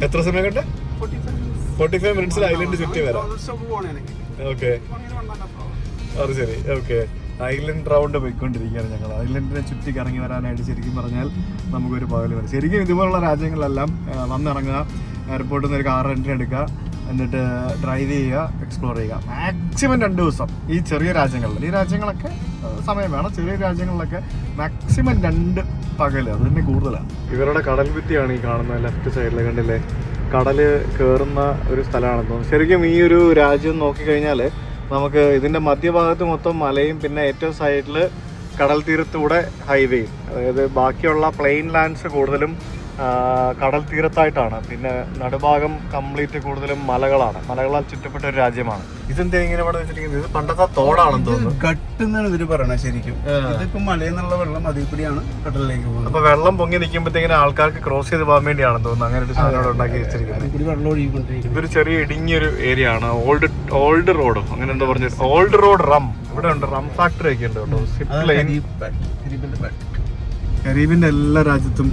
എത്ര സമയം കൊണ്ട്? 45 മിനിറ്റ്സിൽ ഐലൻഡ് ചുറ്റി വരാം. ഓക്കെ, അത് ശരി. ഓക്കെ, ഐലൻഡ് റൗണ്ട് പോയിക്കൊണ്ടിരിക്കുകയാണ് ഞങ്ങൾ. ഐലൻഡിനെ ചുറ്റി കറങ്ങി വരാനായിട്ട് ശരിക്കും പറഞ്ഞാൽ നമുക്കൊരു പകൽ വരും. ശരിക്കും ഇതുപോലുള്ള രാജ്യങ്ങളിലെല്ലാം വന്നിറങ്ങുക, എയർപോർട്ടിൽ നിന്ന് ഒരു കാർ റെൻ്റിന് എടുക്കുക, എന്നിട്ട് ഡ്രൈവ് ചെയ്യുക, എക്സ്പ്ലോർ ചെയ്യുക. മാക്സിമം 2 ദിവസം ഈ ചെറിയ രാജ്യങ്ങളിൽ. ഈ രാജ്യങ്ങളൊക്കെ സമയം വേണം. ചെറിയ രാജ്യങ്ങളിലൊക്കെ മാക്സിമം 2 പകൽ, അത് തന്നെ കൂടുതലാണ്. ഇവരുടെ കടൽ ഭിത്തിയാണ് ഈ കാണുന്നത് ലെഫ്റ്റ് സൈഡിൽ, കണ്ടില്ലേ? കടൽ കയറുന്ന ഒരു സ്ഥലമാണെന്ന് തോന്നുന്നു. ശരിക്കും ഈ ഒരു രാജ്യം നോക്കിക്കഴിഞ്ഞാൽ നമുക്ക് ഇതിൻ്റെ മധ്യഭാഗത്ത് മൊത്തം മലയും, പിന്നെ ഏറ്റവും സൈഡിൽ കടൽ തീരത്തൂടെ ഹൈവേയും. അതായത് ബാക്കിയുള്ള പ്ലെയിൻ ലാൻഡ്സ് കൂടുതലും കടൽ തീരത്തായിട്ടാണ്. പിന്നെ നടുഭാഗം കംപ്ലീറ്റ് കൂടുതലും മലകളാൽ ചുറ്റപ്പെട്ട ഒരു രാജ്യമാണ്. ഇതെന്താ ഇങ്ങനെ ഇവിടെ വെച്ചിരിക്കുന്നത്? ഇത് പണ്ടത്തെ തോടാണെന്ന് തോന്നുന്നു. കട്ടെന്നാണ് ഇവര് പറയണത്. ശരിക്കും ഇതിപ്പോ മലയിൽ നിന്നുള്ള വെള്ളം അതിൽ കൂടിയാണ് കടലിലേക്ക് പോകുന്നത്. അപ്പൊ വെള്ളം പൊങ്ങി നിൽക്കുമ്പോഴത്തേക്കിന് ആൾക്കാർക്ക് ക്രോസ് ചെയ്ത് പോകാൻ വേണ്ടിയാണെന്ന് തോന്നുന്നു അങ്ങനെ ഒരു സാധനം ഉണ്ടാക്കി വെച്ചിരിക്കുന്നത്. ഇതൊരു ചെറിയ ഇടുങ്ങിയൊരു ഏരിയ ആണ്. ഓൾഡ് റോഡ് അങ്ങനെ എന്താ പറഞ്ഞത്, ഓൾഡ് റോഡ് റം. ഇവിടെ ഉണ്ട്, റം ഫാക്ടറി ഒക്കെ ഉണ്ട് കേട്ടോ. കരീബിന്റെ എല്ലാ രാജ്യത്തും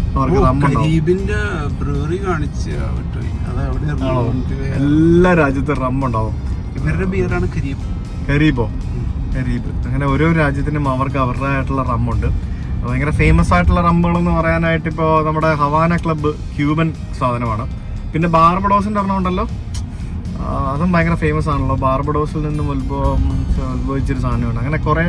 എല്ലാ രാജ്യത്തും റം ഉണ്ടാവും. ഇവരുടെ ബിയറാണ് കരീബ്. അങ്ങനെ ഓരോ രാജ്യത്തിനും അവർക്ക് അവരുടേതായിട്ടുള്ള റമ്മുണ്ട്. ഭയങ്കര ഫേമസ് ആയിട്ടുള്ള റമ്മുകളെന്ന് പറയാനായിട്ട് ഇപ്പോൾ നമ്മുടെ ഹവാന ക്ലബ്ബ് ക്യൂബൻ സാധനമാണ്. പിന്നെ ബാർബഡോസിന്റെ ഒരെണ്ണം ഉണ്ടല്ലോ, അതും ഭയങ്കര ഫേമസ് ആണല്ലോ. ബാർബഡോസിൽ നിന്നും ഉത്ഭവിച്ചൊരു സാധനമാണ്. അങ്ങനെ കുറേ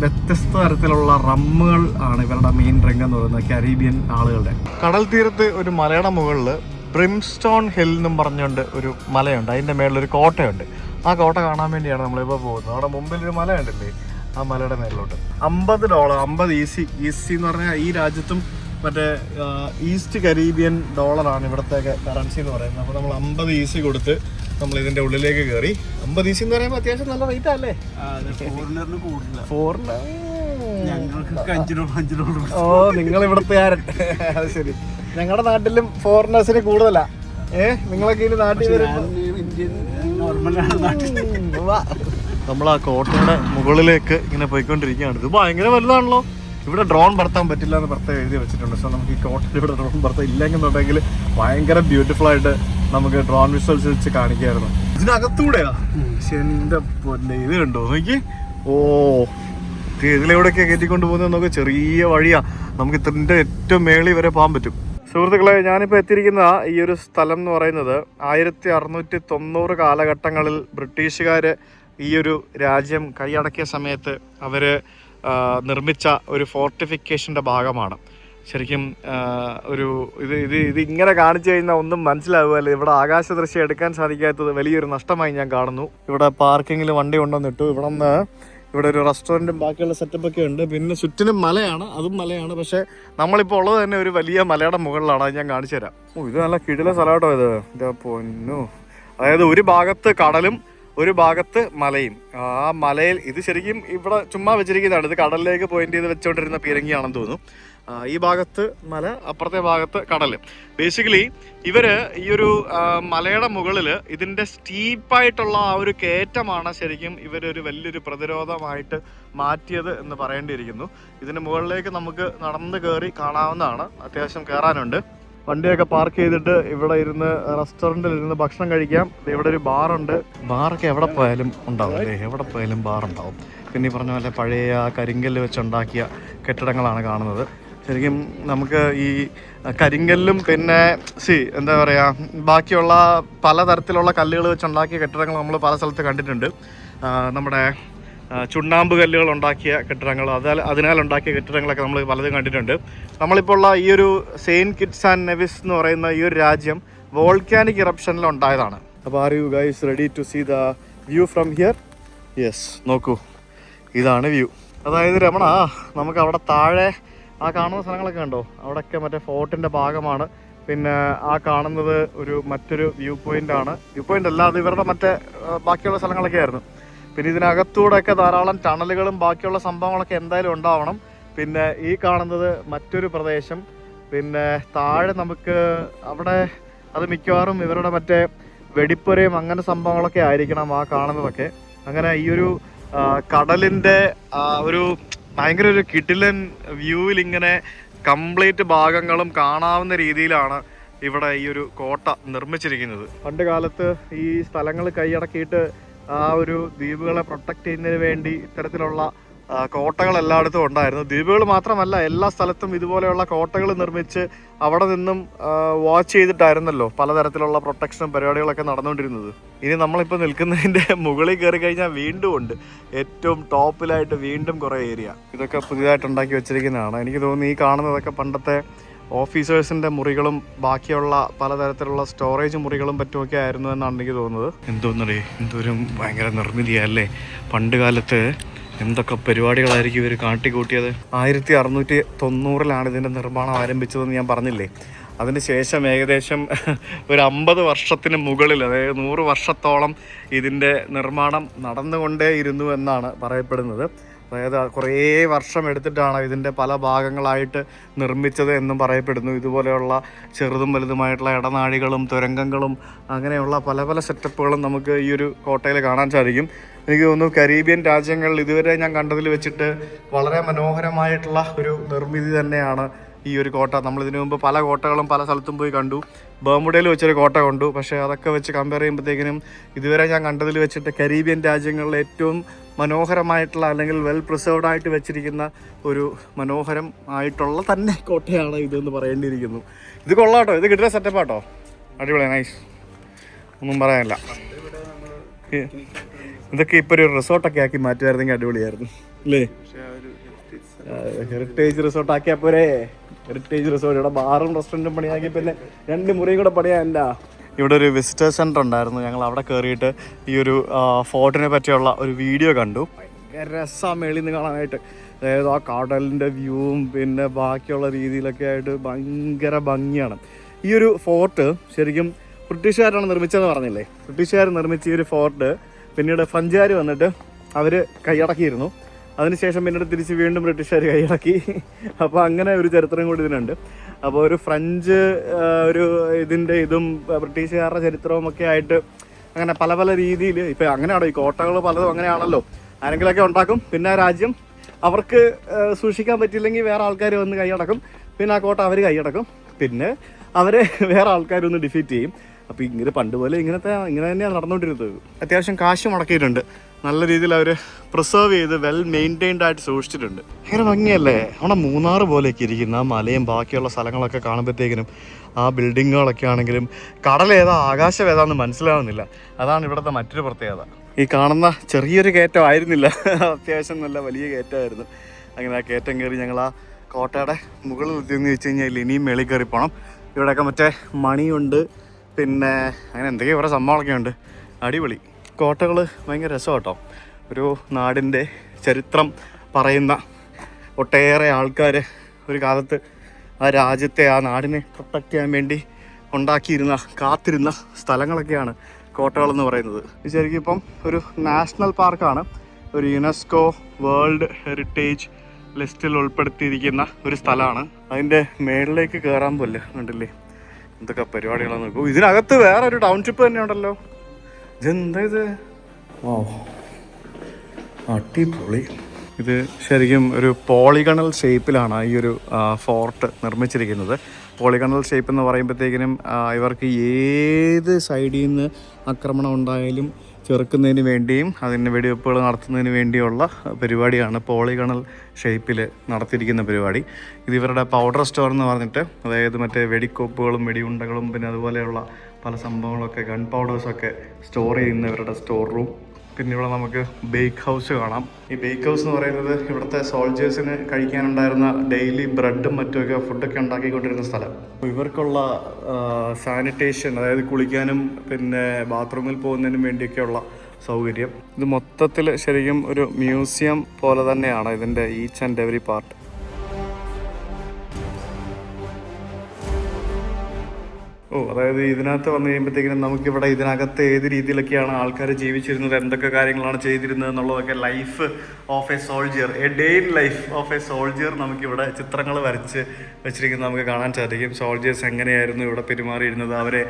വ്യത്യസ്ത തരത്തിലുള്ള റമ്മുകൾ ആണ് ഇവരുടെ മെയിൻ രംഗം എന്ന് പറയുന്നത് കരീബിയൻ ആളുകളുടെ. കടൽ തീരത്ത് ഒരു മലയുടെ മുകളിൽ ബ്രിംസ്റ്റോൺ ഹിൽ എന്നും പറഞ്ഞുകൊണ്ട് ഒരു മലയുണ്ട്. അതിൻ്റെ മേളിലൊരു കോട്ടയുണ്ട്. ആ കോട്ട കാണാൻ വേണ്ടിയാണ് നമ്മളിപ്പോൾ പോകുന്നത്. അവിടെ മുമ്പിൽ ഒരു മലയുണ്ടല്ലേ, ആ മലയുടെ മേളിലോട്ട്. $50, 50 ഈസി എന്ന് പറഞ്ഞാൽ ഈ രാജ്യത്തും മറ്റേ ഈസ്റ്റ് കരീബിയൻ ഡോളറാണ് ഇവിടത്തെ കറൻസി എന്ന് പറയുന്നത്. അപ്പോൾ നമ്മൾ 50 ഈസി കൊടുത്ത് നമ്മൾ ഇതിന്റെ ഉള്ളിലേക്ക് കയറി. 50 ഈസി എന്ന് പറയുമ്പോൾ അത്യാവശ്യം നല്ല റേറ്റ് അല്ലേ? ഓ, നിങ്ങൾ ഇവിടത്തുകാരൻ. അത് ശരി. ഞങ്ങളുടെ നാട്ടിലും ഫോറിനേഴ്സിന് കൂടുതലാ. നിങ്ങളൊക്കെ ഇനി നാട്ടിൽ നമ്മൾ ആ കോട്ടയുടെ മുകളിലേക്ക് ഇങ്ങനെ പോയിക്കൊണ്ടിരിക്കുകയാണ്. ഇത് ഭയങ്കര വലുതാണല്ലോ. ഇവിടെ ഡ്രോൺ പറത്താൻ പറ്റില്ല എന്ന് പ്രത്യേകം എഴുതി വെച്ചിട്ടുണ്ട്. സോ നമുക്ക് ഈ കോട്ടയിൽ ഇവിടെ ഡ്രോൺ പറത്താൻ ഇല്ലെന്നുണ്ടെങ്കിൽ ഭയങ്കര ബ്യൂട്ടിഫുൾ ആയിട്ട് നമുക്ക് ഡ്രോൺ വിഷ്വൽസ് വെച്ച് കാണിക്കായിരുന്നു. ഇതിനകത്തൂടെയാ? പക്ഷെ എൻ്റെ പൊന്നെ, ഇത് കണ്ടോ നോക്കി. ഓ, ഇതിലെവിടെയൊക്കെ കയറ്റിക്കൊണ്ട് പോകുന്നത് നമുക്ക് ചെറിയ വഴിയാ. നമുക്ക് ഇതിൻ്റെ ഏറ്റവും മേളിൽ വരെ പോകാൻ പറ്റും. സുഹൃത്തുക്കളെ, ഞാനിപ്പോൾ എത്തിയിരിക്കുന്ന ഈ ഒരു സ്ഥലം എന്ന് പറയുന്നത് 1690 കാലഘട്ടങ്ങളിൽ ബ്രിട്ടീഷുകാർ ഈ ഒരു രാജ്യം കൈയടക്കിയ സമയത്ത് അവർ നിർമ്മിച്ച ഒരു ഫോർട്ടിഫിക്കേഷൻ്റെ ഭാഗമാണ്. ശരിക്കും ഇത് ഇങ്ങനെ കാണിച്ചു കഴിഞ്ഞാൽ ഒന്നും മനസ്സിലാവുമല്ലോ. ഇവിടെ ആകാശ ദൃശ്യം എടുക്കാൻ സാധിക്കാത്തത് വലിയൊരു നഷ്ടമായി ഞാൻ കാണുന്നു. ഇവിടെ പാർക്കിങ്ങിൽ വണ്ടി കൊണ്ടുവന്നിട്ടു. ഇവിടെ ഒരു റെസ്റ്റോറൻറ്റും ബാക്കിയുള്ള സെറ്റപ്പൊക്കെ ഉണ്ട്. പിന്നെ ചുറ്റിനും മലയാണ്, അതും മലയാണ്. പക്ഷേ നമ്മളിപ്പോൾ ഉള്ളത് തന്നെ ഒരു വലിയ മലയുടെ മുകളിലാണ്. അത് ഞാൻ കാണിച്ചു തരാം. ഇത് നല്ല കിടില സ്ഥലമാട്ടോ ഇത്. ഇതാ പൊന്നു. അതായത് ഒരു ഭാഗത്ത് കടലും ഒരു ഭാഗത്ത് മലയും. ആ മലയിൽ ഇത് ശരിക്കും ഇവിടെ ചുമ്മാ വെച്ചിരിക്കുന്നതാണ്. ഇത് കടലിലേക്ക് പോയിന്റ് ചെയ്ത് വെച്ചുകൊണ്ടിരുന്ന പീരങ്കിയാണെന്ന് തോന്നുന്നു. ഈ ഭാഗത്ത് മല, അപ്പുറത്തെ ഭാഗത്ത് കടൽ. ബേസിക്കലി ഇവര് ഈ ഒരു മലയുടെ മുകളിൽ ഇതിന്റെ സ്റ്റീപ്പായിട്ടുള്ള ആ ഒരു കയറ്റമാണ് ശരിക്കും ഇവരൊരു വലിയൊരു പ്രതിരോധമായിട്ട് മാറ്റിയത് എന്ന് പറയേണ്ടിയിരിക്കുന്നു. ഇതിന് മുകളിലേക്ക് നമുക്ക് നടന്ന് കയറി കാണാവുന്നതാണ്. അത്യാവശ്യം കയറാനുണ്ട്. വണ്ടിയൊക്കെ പാർക്ക് ചെയ്തിട്ട് ഇവിടെ ഇരുന്ന് റെസ്റ്റോറൻറ്റിൽ ഇരുന്ന് ഭക്ഷണം കഴിക്കാം. ഇവിടെ ഒരു ബാറുണ്ട്. ബാറൊക്കെ എവിടെ പോയാലും ഉണ്ടാവും അല്ലേ? എവിടെ പോയാലും ബാറുണ്ടാവും. പിന്നെ ഈ പറഞ്ഞ പോലെ പഴയ കരിങ്കല്ല് വെച്ചുണ്ടാക്കിയ കെട്ടിടങ്ങളാണ് കാണുന്നത്. ശരിക്കും നമുക്ക് ഈ കരിങ്കല്ലും പിന്നെ എന്താ പറയുക, ബാക്കിയുള്ള പലതരത്തിലുള്ള കല്ലുകൾ വെച്ചുണ്ടാക്കിയ കെട്ടിടങ്ങൾ നമ്മൾ പല സ്ഥലത്ത് കണ്ടിട്ടുണ്ട്. നമ്മുടെ ചുണ്ണാമ്പ് കല്ലുകൾ ഉണ്ടാക്കിയ കെട്ടിടങ്ങൾ, അതിനാൽ ഉണ്ടാക്കിയ കെട്ടിടങ്ങളൊക്കെ നമ്മൾ പലതും കണ്ടിട്ടുണ്ട്. നമ്മളിപ്പോൾ ഉള്ള ഈ ഒരു സെയിൻറ്റ് കിറ്റ്സ് ആൻഡ് നെവിസ് എന്ന് പറയുന്ന ഈ ഒരു രാജ്യം വോൾക്കാനിക് ഇറപ്ഷനിൽ ഉണ്ടായതാണ്. അപ്പോൾ are you guys ready to see the view from here? Yes, നോക്കൂ, ഇതാണ് വ്യൂ. അതായത് രമണ, നമുക്ക് അവിടെ താഴെ ആ കാണുന്ന സ്ഥലങ്ങളൊക്കെ ഉണ്ടോ? അവിടെയൊക്കെ മറ്റേ ഫോർട്ടിൻ്റെ ഭാഗമാണ്. പിന്നെ ആ കാണുന്നത് മറ്റൊരു വ്യൂ പോയിൻ്റ് ആണ്. വ്യൂ പോയിൻ്റ് അല്ല, അത് ഇവരുടെ മറ്റേ ബാക്കിയുള്ള സ്ഥലങ്ങളൊക്കെ ആയിരുന്നു. പിന്നെ ഇതിനകത്തൂടെയൊക്കെ ധാരാളം ടണലുകളും ബാക്കിയുള്ള സംഭവങ്ങളൊക്കെ എന്തായാലും ഉണ്ടാവണം. പിന്നെ ഈ കാണുന്നത് മറ്റൊരു പ്രദേശം. പിന്നെ താഴെ നമുക്ക് അവിടെ അത് മിക്കവാറും ഇവരുടെ മറ്റേ വെടിപ്പുരയും അങ്ങനെ സംഭവങ്ങളൊക്കെ ആയിരിക്കണം ആ കാണുന്നതൊക്കെ. അങ്ങനെ ഈ ഒരു കടലിൻ്റെ ഒരു ഭയങ്കര ഒരു കിടിലൻ വ്യൂവിൽ ഇങ്ങനെ കംപ്ലീറ്റ് ഭാഗങ്ങളും കാണാവുന്ന രീതിയിലാണ് ഇവിടെ ഈ ഒരു കോട്ട നിർമ്മിച്ചിരിക്കുന്നത്. പണ്ട് കാലത്ത് ഈ സ്ഥലങ്ങൾ കൈയടക്കിയിട്ട് ആ ഒരു ദ്വീപുകളെ പ്രൊട്ടക്ട് ചെയ്യുന്നതിന് വേണ്ടി ഇത്തരത്തിലുള്ള കോട്ടകൾ എല്ലായിടത്തും ഉണ്ടായിരുന്നു. ദ്വീപുകൾ മാത്രമല്ല, എല്ലാ സ്ഥലത്തും ഇതുപോലെയുള്ള കോട്ടകൾ നിർമ്മിച്ച് അവിടെ നിന്നും വാച്ച് ചെയ്തിട്ടായിരുന്നല്ലോ പലതരത്തിലുള്ള പ്രൊട്ടക്ഷനും പരിപാടികളൊക്കെ നടന്നുകൊണ്ടിരുന്നത്. ഇനി നമ്മളിപ്പോൾ നിൽക്കുന്നതിൻ്റെ മുകളിൽ കയറി കഴിഞ്ഞാൽ വീണ്ടും ഉണ്ട്, ഏറ്റവും ടോപ്പിലായിട്ട് വീണ്ടും കുറേ ഏരിയ. ഇതൊക്കെ പുതിയതായിട്ട് ഉണ്ടാക്കി വെച്ചിരിക്കുന്നതാണ്. എനിക്ക് തോന്നുന്നു ഈ കാണുന്നതൊക്കെ പണ്ടത്തെ ഓഫീസേഴ്സിൻ്റെ മുറികളും ബാക്കിയുള്ള പലതരത്തിലുള്ള സ്റ്റോറേജ് മുറികളും പറ്റുമൊക്കെ ആയിരുന്നു എന്നാണ് എനിക്ക് തോന്നുന്നത്. എന്തോന്നറിയേ, എന്തൊരു ഭയങ്കര നിർമ്മിതിയല്ലേ. പണ്ട് കാലത്ത് എന്തൊക്കെ പരിപാടികളായിരിക്കും ഇവർ കാട്ടിക്കൂട്ടിയത്. 1690 ഇതിൻ്റെ നിർമ്മാണം ആരംഭിച്ചതെന്ന് ഞാൻ പറഞ്ഞില്ലേ. അതിന് ശേഷം ഏകദേശം ഒരു 50 വർഷത്തിന് മുകളിൽ, അതായത് 100 വർഷത്തോളം ഇതിൻ്റെ നിർമ്മാണം നടന്നുകൊണ്ടേയിരുന്നു എന്നാണ് പറയപ്പെടുന്നത്. അതായത് കുറേ വർഷം എടുത്തിട്ടാണ് ഇതിൻ്റെ പല ഭാഗങ്ങളായിട്ട് നിർമ്മിച്ചത് എന്നും പറയപ്പെടുന്നു. ഇതുപോലെയുള്ള ചെറുതും വലുതുമായിട്ടുള്ള ഇടനാഴികളും തുരങ്കങ്ങളും അങ്ങനെയുള്ള പല പല സെറ്റപ്പുകളും നമുക്ക് ഈ ഒരു കോട്ടയിൽ കാണാൻ സാധിക്കും. എനിക്ക് തോന്നുന്നു കരീബിയൻ രാജ്യങ്ങളിൽ ഇതുവരെ ഞാൻ കണ്ടതിൽ വെച്ചിട്ട് വളരെ മനോഹരമായിട്ടുള്ള ഒരു നിർമ്മിതി തന്നെയാണ് ഈ ഒരു കോട്ട. നമ്മളിതിനു മുമ്പ് പല കോട്ടകളും പല സ്ഥലത്തും പോയി കണ്ടു. ബർമുഡയിൽ വെച്ചൊരു കോട്ട കണ്ടു. പക്ഷേ അതൊക്കെ വെച്ച് കമ്പയർ ചെയ്യുമ്പോഴത്തേക്കിനും ഇതുവരെ ഞാൻ കണ്ടതിൽ വെച്ചിട്ട് കരീബിയൻ രാജ്യങ്ങളിലെ ഏറ്റവും മനോഹരമായിട്ടുള്ള അല്ലെങ്കിൽ വെൽ പ്രിസർവ്ഡ് ആയിട്ട് വെച്ചിരിക്കുന്ന ഒരു മനോഹരം ആയിട്ടുള്ള തന്നെ കോട്ടയാണ് ഇതെന്ന് പറയേണ്ടിയിരിക്കുന്നു. ഇത് കൊള്ളാട്ടോ, ഇത് കിട്ടുന്ന സെറ്റപ്പാട്ടോ, അടിപൊളിയാണ്, നൈസ്, ഒന്നും പറയാനില്ല. ഇതൊക്കെ ഇപ്പോൾ ഒരു റിസോർട്ടൊക്കെ ആക്കി മാറ്റുമായിരുന്നെങ്കിൽ അടിപൊളിയായിരുന്നു അല്ലേ? ഹെറിറ്റേജ് റിസോർട്ട് ആക്കിയാൽ പോരെ. ഹെറിറ്റേജ് റിസോർട്ട് ഇവിടെ ബാറും റെസ്റ്റോറൻറ്റും പണിയാക്കി പിന്നെ 2 മുറിയും കൂടെ പണിയാ. എന്താ ഇവിടെ ഒരു വിസിറ്റേഴ്സ് സെൻ്റർ ഉണ്ടായിരുന്നു. ഞങ്ങൾ അവിടെ കയറിയിട്ട് ഈ ഒരു ഫോർട്ടിനെ പറ്റിയുള്ള ഒരു വീഡിയോ കണ്ടു. ഭയങ്കര രസമാണ് മേളിൽ നിന്ന് കാണാനായിട്ട്. അതായത് ആ കടലിൻ്റെ വ്യൂവും പിന്നെ ബാക്കിയുള്ള രീതിയിലൊക്കെ ആയിട്ട് ഭയങ്കര ഭംഗിയാണ്. ഈ ഒരു ഫോർട്ട് ശരിക്കും ബ്രിട്ടീഷുകാരാണ് നിർമ്മിച്ചതെന്ന് പറഞ്ഞില്ലേ. ബ്രിട്ടീഷുകാർ നിർമ്മിച്ച ഈ ഒരു ഫോർട്ട് പിന്നീട് ഫ്രഞ്ചുകാർ വന്നിട്ട് അവർ കൈയടക്കിയിരുന്നു. അതിനുശേഷം പിന്നീട് തിരിച്ച് വീണ്ടും ബ്രിട്ടീഷുകാർ കൈയടക്കി. അപ്പോൾ അങ്ങനെ ഒരു ചരിത്രം കൂടി ഇതിനുണ്ട്. അപ്പോൾ ഒരു ഫ്രഞ്ച് ഒരു ഇതും ബ്രിട്ടീഷുകാരുടെ ചരിത്രവും ഒക്കെ ആയിട്ട് അങ്ങനെ പല പല രീതിയിൽ ഇപ്പം അങ്ങനെയാണോ ഈ കോട്ടകൾ പലതും അങ്ങനെയാണല്ലോ. ആരെങ്കിലുമൊക്കെ ഉണ്ടാക്കും, പിന്നെ ആ രാജ്യം അവർക്ക് സൂക്ഷിക്കാൻ പറ്റില്ലെങ്കിൽ വേറെ ആൾക്കാർ വന്ന് കൈയടക്കും, പിന്നെ ആ കോട്ട അവർ കൈയടക്കും, പിന്നെ അവരെ വേറെ ആൾക്കാരൊന്ന് ഡിഫീറ്റ് ചെയ്യും. അപ്പോൾ ഇങ്ങനെ പണ്ട് പോലെ ഇങ്ങനെ തന്നെയാണ് നടന്നുകൊണ്ടിരുന്നത്. അത്യാവശ്യം കാശ് മുടക്കിയിട്ടുണ്ട്, നല്ല രീതിയിൽ അവർ പ്രിസർവ് ചെയ്ത് വെൽ മെയിൻറ്റൈൻഡ് ആയിട്ട് സൂക്ഷിച്ചിട്ടുണ്ട്. ഭയങ്കര ഭംഗിയല്ലേ. അവിടെ മൂന്നാർ പോലെയൊക്കെ ഇരിക്കുന്ന ആ മലയും ബാക്കിയുള്ള സ്ഥലങ്ങളൊക്കെ കാണുമ്പോഴത്തേക്കിനും ആ ബിൽഡിങ്ങുകളൊക്കെ ആണെങ്കിലും കടലേതാ ആകാശം ഏതാണെന്ന് മനസ്സിലാവുന്നില്ല. അതാണ് ഇവിടുത്തെ മറ്റൊരു പ്രത്യേകത. ഈ കാണുന്ന ചെറിയൊരു കയറ്റം ആയിരുന്നില്ല, അത്യാവശ്യം നല്ല വലിയ കയറ്റമായിരുന്നു. അങ്ങനെ ആ കയറ്റം കയറി ഞങ്ങൾ ആ കോട്ടയുടെ മുകളിൽ എത്തിയെന്ന് വെച്ച് കഴിഞ്ഞാൽ ഇനിയും മേളിൽ കയറി പോകണം. ഇവിടെയൊക്കെ മറ്റേ മണിയുണ്ട്, പിന്നെ അങ്ങനെ എന്തൊക്കെയോ കുറേ സംഭവങ്ങളൊക്കെ ഉണ്ട്. അടിപൊളി കോട്ടകൾ, ഭയങ്കര രസം കേട്ടോ. ഒരു നാടിൻ്റെ ചരിത്രം പറയുന്ന ഒട്ടേറെ ആൾക്കാർ ഒരു കാലത്ത് ആ രാജ്യത്തെ ആ നാടിനെ പ്രൊട്ടക്റ്റ് ചെയ്യാൻ വേണ്ടി കാത്തിരുന്ന സ്ഥലങ്ങളൊക്കെയാണ് കോട്ടകളെന്ന് പറയുന്നത്. ഇത് ശരിക്കും ഇപ്പം ഒരു നാഷണൽ പാർക്കാണ്, ഒരു യുനെസ്കോ വേൾഡ് ഹെറിറ്റേജ് ലിസ്റ്റിൽ ഉൾപ്പെടുത്തിയിരിക്കുന്ന ഒരു സ്ഥലമാണ്. അതിൻ്റെ മേളിലേക്ക് കയറാൻ പോലെ കണ്ടില്ലേ എന്തൊക്കെ പരിപാടികളാണ് നോക്കൂ. ഇതിനകത്ത് വേറെ ഒരു ടൗൺഷിപ്പ് തന്നെ ഉണ്ടല്ലോ. ഇതെന്താ ഇത്? ഓ അടിപൊളി. ഇത് ശരിക്കും ഒരു പോളിഗണൽ ഷേപ്പിലാണ് ഈ ഒരു ഫോർട്ട് നിർമ്മിച്ചിരിക്കുന്നത്. പോളിഗണൽ ഷേപ്പ് എന്ന് പറയുമ്പോഴത്തേക്കിനും ഇവർക്ക് ഏത് സൈഡിൽ നിന്ന് ആക്രമണം ഉണ്ടായാലും ചെറുക്കുന്നതിന് വേണ്ടിയും അതിന് വെടിവെപ്പുകൾ നടത്തുന്നതിന് വേണ്ടിയുള്ള പരിപാടിയാണ് പോളിഗണൽ ഷേപ്പിൽ നടത്തിയിരിക്കുന്ന പരിപാടി. ഇത് ഇവരുടെ പൗഡർ സ്റ്റോർ എന്ന് പറഞ്ഞിട്ട്, അതായത് മറ്റേ വെടിക്കോപ്പുകളും വെടിയുണ്ടകളും പിന്നെ അതുപോലെയുള്ള പല സംഭവങ്ങളൊക്കെ ഗൺ പൗഡേഴ്സൊക്കെ സ്റ്റോർ ചെയ്യുന്ന ഇവരുടെ സ്റ്റോർ റൂം. പിന്നെ ഇവിടെ നമുക്ക് ബേക്ക് ഹൗസ് കാണാം. ഈ ബേക്ക് ഹൗസ് എന്ന് പറയുന്നത് ഇവിടുത്തെ സോൾജേഴ്സിന് കഴിക്കാനുണ്ടായിരുന്ന ഡെയിലി ബ്രെഡും മറ്റുമൊക്കെ ഫുഡൊക്കെ ഉണ്ടാക്കിക്കൊണ്ടിരുന്ന സ്ഥലം. ഇവർക്കുള്ള സാനിറ്റേഷൻ, അതായത് കുളിക്കാനും പിന്നെ ബാത്റൂമിൽ പോകുന്നതിനും വേണ്ടിയൊക്കെയുള്ള സൗകര്യം. ഇത് മൊത്തത്തിൽ ശരിക്കും ഒരു മ്യൂസിയം പോലെ തന്നെയാണ് ഇതിൻ്റെ ഈച്ച് ആൻഡ് എവറി പാർട്ട്. അതായത് ഇതിനകത്ത് വന്നു കഴിയുമ്പോഴത്തേക്കിനും നമുക്കിവിടെ ഇതിനകത്ത് ഏത് രീതിയിലൊക്കെയാണ് ആൾക്കാർ ജീവിച്ചിരുന്നത്, എന്തൊക്കെ കാര്യങ്ങളാണ് ചെയ്തിരുന്നത് എന്നുള്ളതൊക്കെ life of A soldier, A day in life of A soldier നമുക്കിവിടെ ചിത്രങ്ങൾ വരച്ച് വെച്ചിരിക്കുന്നത് നമുക്ക് കാണാൻ സാധിക്കും. സോൾജിയേഴ്സ് എങ്ങനെയായിരുന്നു ഇവിടെ പെരുമാറിയിരുന്നത്, അവരെ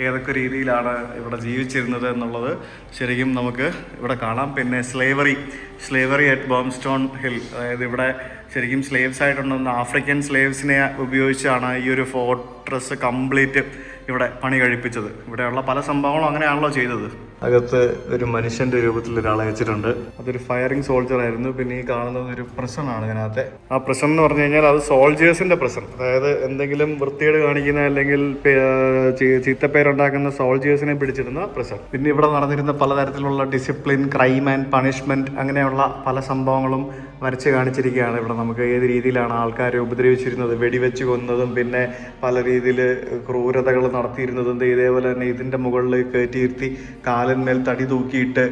ഏതൊക്കെ രീതിയിലാണ് ഇവിടെ ജീവിച്ചിരുന്നത് എന്നുള്ളത് ശരിക്കും നമുക്ക് ഇവിടെ കാണാം. പിന്നെ സ്ലേവറി അറ്റ് ബോംസ്റ്റോൺ ഹിൽ, അതായത് ഇവിടെ ശരിക്കും സ്ലേവ്സ് ആയിട്ടുണ്ടെന്ന് ആഫ്രിക്കൻ സ്ലേവ്സിനെ ഉപയോഗിച്ചാണ് ഈ ഒരു ഫോർട്രസ് കംപ്ലീറ്റ് ഇവിടെ പണി കഴിപ്പിച്ചത്. ഇവിടെയുള്ള പല സംഭവങ്ങളും അങ്ങനെയാണല്ലോ ചെയ്തത്. അകത്ത് ഒരു മനുഷ്യന്റെ രൂപത്തിൽ ഒരാളെ വെച്ചിട്ടുണ്ട്. അതൊരു ഫയറിംഗ് സോൾജർ ആയിരുന്നു. പിന്നെ ഈ കാണുന്നത് ഒരു പ്രസൺ ആണ്. ഇതിനകത്തെ ആ പ്രസൺ എന്ന് പറഞ്ഞു കഴിഞ്ഞാൽ അത് സോൾജേഴ്സിന്റെ പ്രസൺ, അതായത് എന്തെങ്കിലും വൃത്തികേട് കാണിക്കുന്ന അല്ലെങ്കിൽ ചീത്തപ്പേരുണ്ടാക്കുന്ന സോൾജേഴ്സിനെ പിടിച്ചിരുന്ന പ്രസൺ. പിന്നെ ഇവിടെ നടന്നിരുന്ന പലതരത്തിലുള്ള ഡിസിപ്ലിൻ, ക്രൈം ആൻഡ് പണിഷ്മെന്റ്, അങ്ങനെയുള്ള പല സംഭവങ്ങളും വരച്ച് കാണിച്ചിരിക്കുകയാണ്. ഇവിടെ നമുക്ക് ഏത് രീതിയിലാണ് ആൾക്കാരെ ഉപദ്രവിച്ചിരുന്നത്, വെടിവെച്ച് കൊന്നതും പിന്നെ പല രീതിയിൽ ക്രൂരതകൾ നടത്തിയിരുന്നതും. ഇതേപോലെ തന്നെ ഇതിൻ്റെ മുകളിൽ കയറ്റിയിരുത്തി കാലിന്മേൽ തടി തൂക്കിയിട്ട്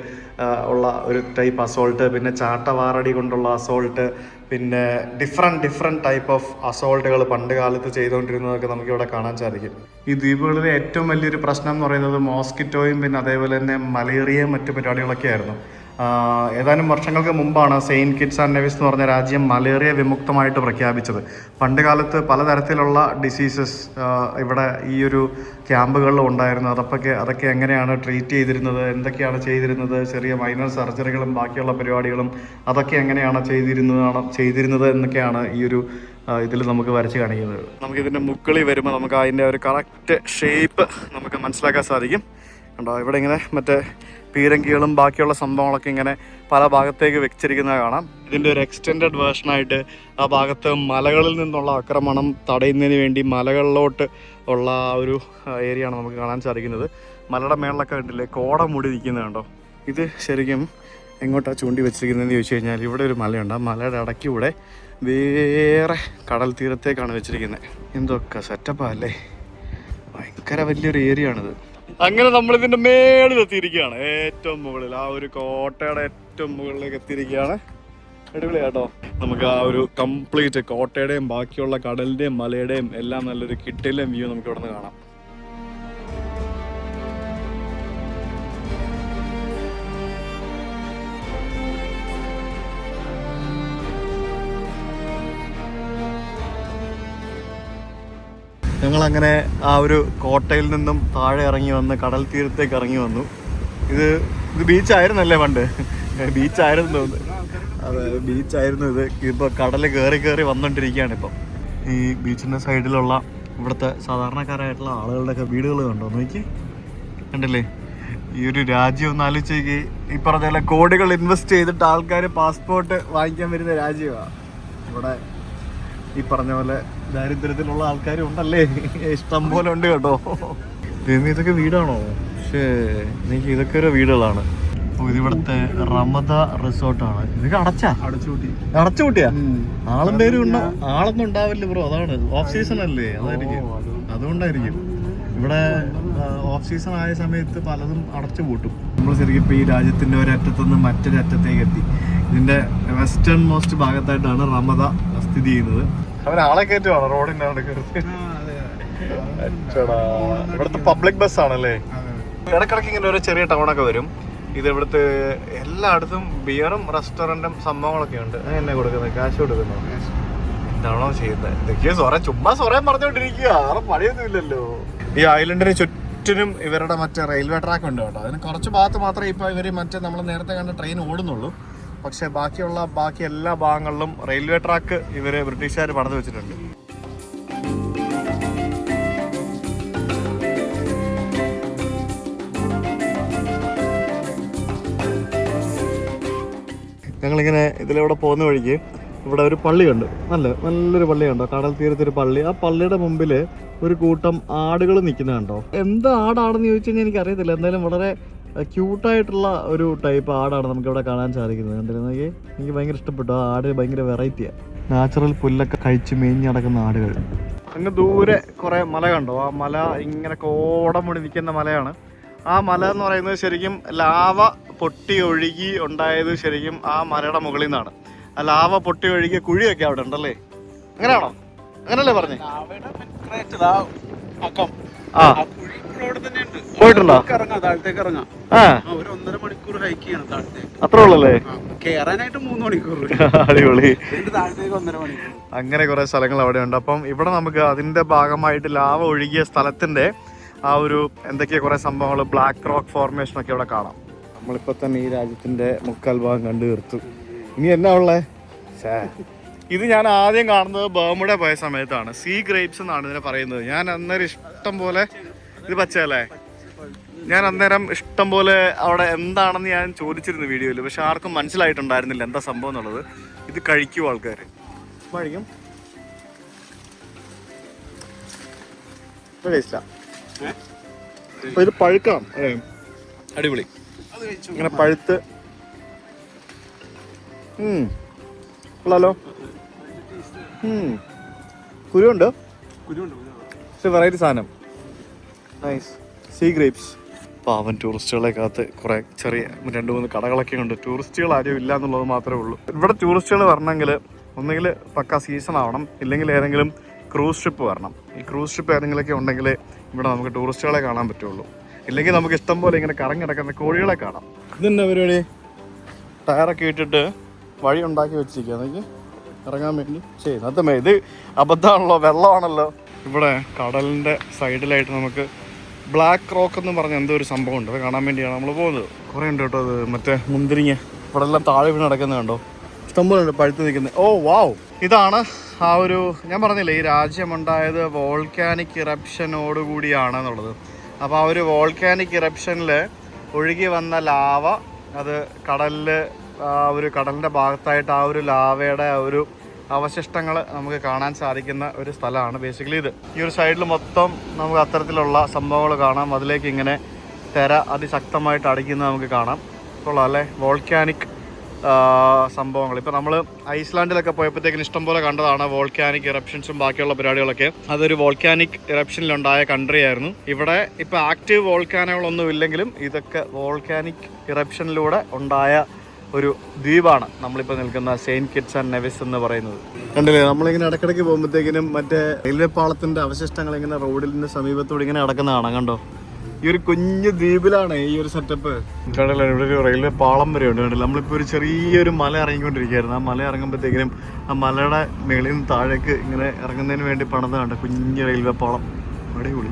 ഉള്ള ഒരു ടൈപ്പ് അസോൾട്ട്, പിന്നെ ചാട്ടവാറടി കൊണ്ടുള്ള അസോൾട്ട്, പിന്നെ ഡിഫറെൻറ്റ് ടൈപ്പ് ഓഫ് അസോൾട്ടുകൾ പണ്ട് കാലത്ത് ചെയ്തുകൊണ്ടിരുന്നതൊക്കെ നമുക്കിവിടെ കാണാൻ സാധിക്കും. ഈ ദ്വീപുകളിലെ ഏറ്റവും വലിയൊരു പ്രശ്നം എന്ന് പറയുന്നത് മോസ്കിറ്റോയും പിന്നെ അതേപോലെ തന്നെ മലേറിയയും മറ്റു പരിപാടികളൊക്കെ ആയിരുന്നു. ഏതാനും വർഷങ്ങൾക്ക് മുമ്പാണ് സെയിൻറ്റ് കിറ്റ്സ് ആൻഡ് നെവിസ് എന്ന് പറഞ്ഞ രാജ്യം മലേറിയ വിമുക്തമായിട്ട് പ്രഖ്യാപിച്ചത്. പണ്ട് കാലത്ത് പലതരത്തിലുള്ള ഡിസീസസ് ഇവിടെ ഈ ഒരു ക്യാമ്പുകളിൽ ഉണ്ടായിരുന്നു. അതൊക്കെ എങ്ങനെയാണ് ട്രീറ്റ് ചെയ്തിരുന്നത്, എന്തൊക്കെയാണ് ചെയ്തിരുന്നത്, ചെറിയ മൈനർ സർജറികളും ബാക്കിയുള്ള പരിപാടികളും അതൊക്കെ എങ്ങനെയാണ് ചെയ്തിരുന്നത് എന്നൊക്കെയാണ് ഈ ഒരു ഇതിൽ നമുക്ക് വരച്ച് കാണിക്കുന്നത്. നമുക്കിതിൻ്റെ മുകളിൽ വരുമ്പോൾ നമുക്ക് അതിൻ്റെ ഒരു കറക്റ്റ് ഷേപ്പ് നമുക്ക് മനസ്സിലാക്കാൻ സാധിക്കും. കണ്ടോ, ഇവിടെ ഇങ്ങനെ മറ്റേ പീരങ്കികളും ബാക്കിയുള്ള സംഭവങ്ങളൊക്കെ ഇങ്ങനെ പല ഭാഗത്തേക്ക് വെച്ചിരിക്കുന്നത് കാണാം. ഇതിൻ്റെ ഒരു എക്സ്റ്റെൻഡഡ് വേർഷനായിട്ട് ആ ഭാഗത്ത് മലകളിൽ നിന്നുള്ള ആക്രമണം തടയുന്നതിന് വേണ്ടി മലകളിലോട്ട് ഉള്ള ഒരു ഏരിയയാണ് നമുക്ക് കാണാൻ സാധിക്കുന്നത്. മലയുടെ മേളിലൊക്കെ കണ്ടില്ലേ കോട മൂടി നിൽക്കുന്നത് കണ്ടോ. ഇത് ശരിക്കും എങ്ങോട്ടാണ് ചൂണ്ടി വെച്ചിരിക്കുന്നതെന്ന് ചോദിച്ചു കഴിഞ്ഞാൽ ഇവിടെ ഒരു മലയുണ്ട്. ആ മലയുടെ ഇടയ്ക്കൂടെ വേറെ കടൽ തീരത്തേക്കാണ് വെച്ചിരിക്കുന്നത്. എന്തൊക്കെ സെറ്റപ്പല്ലേ, ഭയങ്കര വലിയൊരു ഏരിയ ആണിത്. അങ്ങനെ നമ്മളിതിൻ്റെ മേളിലെത്തിയിരിക്കുകയാണ്, ഏറ്റവും മുകളിൽ ആ ഒരു കോട്ടയുടെ ഏറ്റവും മുകളിലേക്ക് എത്തിയിരിക്കുകയാണ്. അടിപൊളിയാട്ടോ. നമുക്ക് ആ ഒരു കംപ്ലീറ്റ് കോട്ടയുടെയും ബാക്കിയുള്ള കടലിൻ്റെയും മലയുടെയും എല്ലാം നല്ലൊരു കിട്ടിലും വ്യൂ നമുക്ക് ഇവിടെ നിന്ന് കാണാം. ഞങ്ങളങ്ങനെ ആ ഒരു കോട്ടയിൽ നിന്നും താഴെ ഇറങ്ങി വന്ന് കടൽ തീരത്തേക്ക് ഇറങ്ങി വന്നു. ഇത് ബീച്ചായിരുന്നല്ലേ പണ്ട്? ബീച്ചായിരുന്നു തോന്നുന്നു. അതെ, ബീച്ചായിരുന്നു ഇത്. ഇപ്പോൾ കടൽ കയറി വന്നുകൊണ്ടിരിക്കുകയാണ്. ഇപ്പം ഈ ബീച്ചിൻ്റെ സൈഡിലുള്ള ഇവിടുത്തെ സാധാരണക്കാരായിട്ടുള്ള ആളുകളുടെയൊക്കെ വീടുകൾ കണ്ടോ നോക്കി, കണ്ടില്ലേ? ഈ ഒരു രാജ്യം ഒന്ന് ആലോചിച്ച്, ഈ പറഞ്ഞ പോലെ കോടികൾ ഇൻവെസ്റ്റ് ചെയ്തിട്ട് ആൾക്കാർ പാസ്പോർട്ട് വാങ്ങിക്കാൻ വരുന്ന രാജ്യമാണ്. ഇവിടെ ഈ പറഞ്ഞ പോലെ ദാരിദ്ര്യത്തിലുള്ള ആൾക്കാരും ഉണ്ടല്ലേ, ഇഷ്ടം പോലെ ഉണ്ട് കേട്ടോ. ഇതൊക്കെ വീടാണോ? പക്ഷേ എനിക്ക് ഇതൊക്കെ ഒരു വീടുകളാണ്. ഇതിവിടുത്തെ റമദ റിസോർട്ടാണ്. ഇതൊക്കെ അടച്ചുപൂട്ടിയാ? ആളും പേരും ഉണ്ടോ? ആളൊന്നും ഉണ്ടാവില്ല ബ്രോ, അതാണ് ഓഫ് സീസൺ അല്ലേ, അതായിരിക്കും, അതുകൊണ്ടായിരിക്കും. ഇവിടെ ഓഫ് സീസൺ ആയ സമയത്ത് പലതും അടച്ചുപൂട്ടും. നമ്മൾ ശരിക്കും ഇപ്പോൾ ഈ രാജ്യത്തിൻ്റെ ഒരറ്റത്തുനിന്ന് മറ്റൊരറ്റത്തേക്ക് എത്തി. ഇതിൻ്റെ വെസ്റ്റേൺ മോസ്റ്റ് ഭാഗത്തായിട്ടാണ് റമദ സ്ഥിതി ചെയ്യുന്നത്. അവരാളെ കയറ്റുവാണ് റോഡിൻ്റെ അവിടെ കയറി. ഇവിടുത്തെ പബ്ലിക് ബസ് ആണല്ലേ. ഇടക്കിടക്ക് ഇങ്ങനെ ഒരു ചെറിയ ടൗണൊക്കെ വരും. ഇത് ഇവിടുത്തെ എല്ലായിടത്തും ബിയറും റെസ്റ്റോറൻറ്റും സംഭവങ്ങളൊക്കെ ഉണ്ട്. എന്നെ കൊടുക്കുന്നത്, കാശ് കൊടുക്കുന്നു. എന്താണോ ചെയ്യുന്നത്? ഇതൊക്കെ ചുമ്മാ പറഞ്ഞുകൊണ്ടിരിക്കുക, ആരും പണിയൊന്നും ഇല്ലല്ലോ. ഈ ഐലൻഡിന് ചുറ്റിനും ഇവരുടെ മറ്റേ റെയിൽവേ ട്രാക്ക് ഉണ്ട് കേട്ടോ. അതിന് കുറച്ച് ഭാഗത്ത് മാത്രമേ ഇപ്പോൾ ഇവർ മറ്റേ നമ്മൾ നേരത്തെ കണ്ട ട്രെയിൻ ഓടുന്നുള്ളൂ. പക്ഷേ ബാക്കി എല്ലാ ഭാഗങ്ങളിലും റെയിൽവേ ട്രാക്ക് ഇവർ ബ്രിട്ടീഷുകാർ പണിത് വെച്ചിട്ടുണ്ട്. ഞങ്ങളിങ്ങനെ ഇതിലൂടെ പോകുന്ന വഴിക്ക് ഇവിടെ ഒരു പള്ളി കണ്ടു. നല്ലൊരു പള്ളി കണ്ടോ, കടൽ തീരത്തൊരു പള്ളി. ആ പള്ളിയുടെ മുമ്പിൽ ഒരു കൂട്ടം ആടുകൾ നിൽക്കുന്നത് കണ്ടോ. എന്താ ആടാണെന്ന് ചോദിച്ചു കഴിഞ്ഞാൽ എനിക്കറിയത്തില്ല. എന്തായാലും വളരെ ക്യൂട്ടായിട്ടുള്ള ഒരു ടൈപ്പ് ആടാണ് നമുക്കിവിടെ കാണാൻ സാധിക്കുന്നത്. എന്തായാലും എനിക്ക് ഭയങ്കര ഇഷ്ടപ്പെട്ടു. ആ ആട് ഭയങ്കര വെറൈറ്റിയാണ്. നാച്ചുറൽ പുല്ലൊക്കെ കഴിച്ച് മേഞ്ഞ് നടക്കുന്ന ആടുകൾ. അങ്ങ് ദൂരെ കുറേ മല കണ്ടോ. ആ മല ഇങ്ങനെ കോടം മുടി നിൽക്കുന്ന മലയാണ്. ആ മല എന്ന് പറയുന്നത് ശരിക്കും ലാവ പൊട്ടി ഒഴുകി ഉണ്ടായത് ശരിക്കും ആ മലയുടെ മുകളിൽ നിന്നാണ്. ആ ലാവ പൊട്ടി ഒഴുകിയ കുഴിയൊക്കെ അവിടെ ഉണ്ടല്ലേ? അങ്ങനെയാണോ? അങ്ങനല്ലേ പറഞ്ഞേ? പോയിട്ടുണ്ടോ? അത്രേ ഉള്ളല്ലേ? അടിപൊളി. അങ്ങനെ കുറെ സ്ഥലങ്ങൾ അവിടെ ഉണ്ട്. അപ്പം ഇവിടെ നമുക്ക് അതിന്റെ ഭാഗമായിട്ട് ലാവ ഒഴുകിയ സ്ഥലത്തിന്റെ ആ ഒരു എന്തൊക്കെയാ കുറെ സംഭവങ്ങൾ, ബ്ലാക്ക് റോക്ക് ഫോർമേഷൻ ഒക്കെ ഇവിടെ കാണാം. നമ്മളിപ്പോൾ തന്നെ ഈ രാജ്യത്തിന്റെ മുക്കാൽ ഭാഗം കണ്ടു തീർത്തു. ഇനി എന്നാ ഉള്ളേ? ഇത് ഞാൻ ആദ്യം കാണുന്നത് ബർമുഡ പോയ സമയത്താണ്. സീ ഗ്രേപ്സ് എന്നാണ് ഇതിനെ പറയുന്നത്. ഞാൻ അന്നേരം ഇഷ്ടം പോലെ, ഇത് പച്ചയല്ലേ, ഞാൻ അന്നേരം ഇഷ്ടം പോലെ അവിടെ എന്താണെന്ന് ഞാൻ ചോദിച്ചിരുന്നു വീഡിയോയിൽ. പക്ഷെ ആർക്കും മനസ്സിലായിട്ടുണ്ടായിരുന്നില്ല എന്താ സംഭവം എന്നുള്ളത്. ഇത് കഴിക്കും ആൾക്കാർ. കഴിക്കും. അപ്പൊ ഇത് പഴുക്കണം. അടിപൊളി. ഇങ്ങനെ പഴുത്ത് ഉള്ളല്ലോ. കുരുണ്ട്, പക്ഷെ വെറൈറ്റി സാധനം. നൈസ്. Sea grapes. പാവൻ ടൂറിസ്റ്റുകളെക്കകത്ത് കുറെ ചെറിയ 2-3 കടകളൊക്കെ ഉണ്ട്. ടൂറിസ്റ്റുകൾ ആരും ഇല്ല എന്നുള്ളത് മാത്രമേ ഉള്ളൂ. ഇവിടെ ടൂറിസ്റ്റുകൾ വരണമെങ്കിൽ ഒന്നുകിൽ പക്ക സീസൺ ആവണം, ഇല്ലെങ്കിൽ ഏതെങ്കിലും ക്രൂസ് ട്രിപ്പ് വരണം. ഈ ക്രൂസ് ട്രിപ്പ് ഏതെങ്കിലുമൊക്കെ ഉണ്ടെങ്കിൽ ഇവിടെ നമുക്ക് ടൂറിസ്റ്റുകളെ കാണാൻ പറ്റുള്ളൂ. ഇല്ലെങ്കിൽ നമുക്ക് ഇഷ്ടം പോലെ ഇങ്ങനെ കറങ്ങി നടക്കുന്ന കോഴികളെ കാണാം. ഇതെന്നെ പരിപാടി? ടയറൊക്കെ ഇട്ടിട്ട് വഴി ഉണ്ടാക്കി വെച്ചിരിക്കുക എനിക്ക് ഇറങ്ങാൻ വേണ്ടി. ശരി, ഇത് അബദ്ധമാണല്ലോ, വെള്ളമാണല്ലോ. ഇവിടെ കടലിൻ്റെ സൈഡിലായിട്ട് നമുക്ക് ബ്ലാക്ക് റോക്ക് എന്ന് പറഞ്ഞ എന്തോ ഒരു സംഭവം ഉണ്ട്. അത് കാണാൻ വേണ്ടിയാണ് നമ്മൾ പോകുന്നത്. കുറേ ഉണ്ട് കേട്ടോ. അത് മറ്റേ മുന്തിരിങ്ങ ഇവിടെ എല്ലാം താഴെ വീണ് നടക്കുന്നത് കണ്ടോ. ഇഷ്ടംപോലെ ഉണ്ട് പഴുത്ത് നിൽക്കുന്നത്. ഓ വാവ്. ഇതാണ് ആ ഒരു, ഞാൻ പറഞ്ഞില്ലേ ഈ രാജ്യമുണ്ടായത് വോൾക്കാനിക് ഇറപ്ഷനോടുകൂടിയാണ് എന്നുള്ളത്. അപ്പോൾ ആ ഒരു വോൾക്കാനിക് ഇറപ്ഷനിൽ ഒഴുകി വന്ന ലാവ, അത് കടലിൽ ആ ഒരു കടലിൻ്റെ ഭാഗത്തായിട്ട് ആ ഒരു ലാവയുടെ ആ ഒരു അവശിഷ്ടങ്ങൾ നമുക്ക് കാണാൻ സാധിക്കുന്ന ഒരു സ്ഥലമാണ് ബേസിക്കലി ഇത്. ഈ ഒരു സൈഡിൽ മൊത്തം നമുക്ക് അത്തരത്തിലുള്ള സംഭവങ്ങൾ കാണാം. അതിലേക്ക് ഇങ്ങനെ തിര അതിശക്തമായിട്ട് അടിക്കുന്നത് നമുക്ക് കാണാം. കൊള്ളാം അല്ലേ? വോൾക്കാനിക് സംഭവങ്ങൾ. ഇപ്പോൾ നമ്മൾ ഐസ്ലാൻഡിലൊക്കെ പോയപ്പോഴത്തേക്കിന് ഇഷ്ടംപോലെ കണ്ടതാണ് വോൾക്കാനിക് ഇറപ്ഷൻസും ബാക്കിയുള്ള പരിപാടികളൊക്കെ. അതൊരു വോൾക്കാനിക് ഇറപ്ഷനിലുണ്ടായ കൺട്രി ആയിരുന്നു. ഇവിടെ ഇപ്പോൾ ആക്റ്റീവ് വോൾക്കാനോകളൊന്നും ഇല്ലെങ്കിലും ഇതൊക്കെ വോൾക്കാനിക് ഇറപ്ഷനിലൂടെ ഉണ്ടായ ഒരു ദ്വീപാണ് നമ്മളിപ്പോൾ നിൽക്കുന്ന സെയിൻറ്റ് കിറ്റ്സ് ആൻഡ് നെവിസ് എന്ന് പറയുന്നത്. കണ്ടില്ലേ, നമ്മളിങ്ങനെ ഇടയ്ക്കിടയ്ക്ക് പോകുമ്പോഴത്തേക്കിനും മറ്റേ റെയിൽവേ പാളത്തിൻ്റെ അവശിഷ്ടങ്ങൾ ഇങ്ങനെ റോഡിൻ്റെ സമീപത്തോടെ ഇങ്ങനെ കിടക്കുന്ന കാണാം. കണ്ടോ, ഈ ഒരു കുഞ്ഞു ദ്വീപിലാണ് ഈ ഒരു സെറ്റപ്പ്. കണ്ടല്ലോ ഇവിടെ ഒരു റെയിൽവേ പാളം വരെ ഉണ്ട്. കണ്ടല്ലോ നമ്മളിപ്പോൾ ഒരു ചെറിയൊരു മല ഇറങ്ങിക്കൊണ്ടിരിക്കുകയായിരുന്നു. ആ മല ഇറങ്ങുമ്പോഴത്തേക്കിനും ആ മലയുടെ മേളിൽ നിന്ന് താഴേക്ക് ഇങ്ങനെ ഇറങ്ങുന്നതിന് വേണ്ടി പണിതാണ് കുഞ്ഞു റെയിൽവേ പാളം. അടിപൊളി.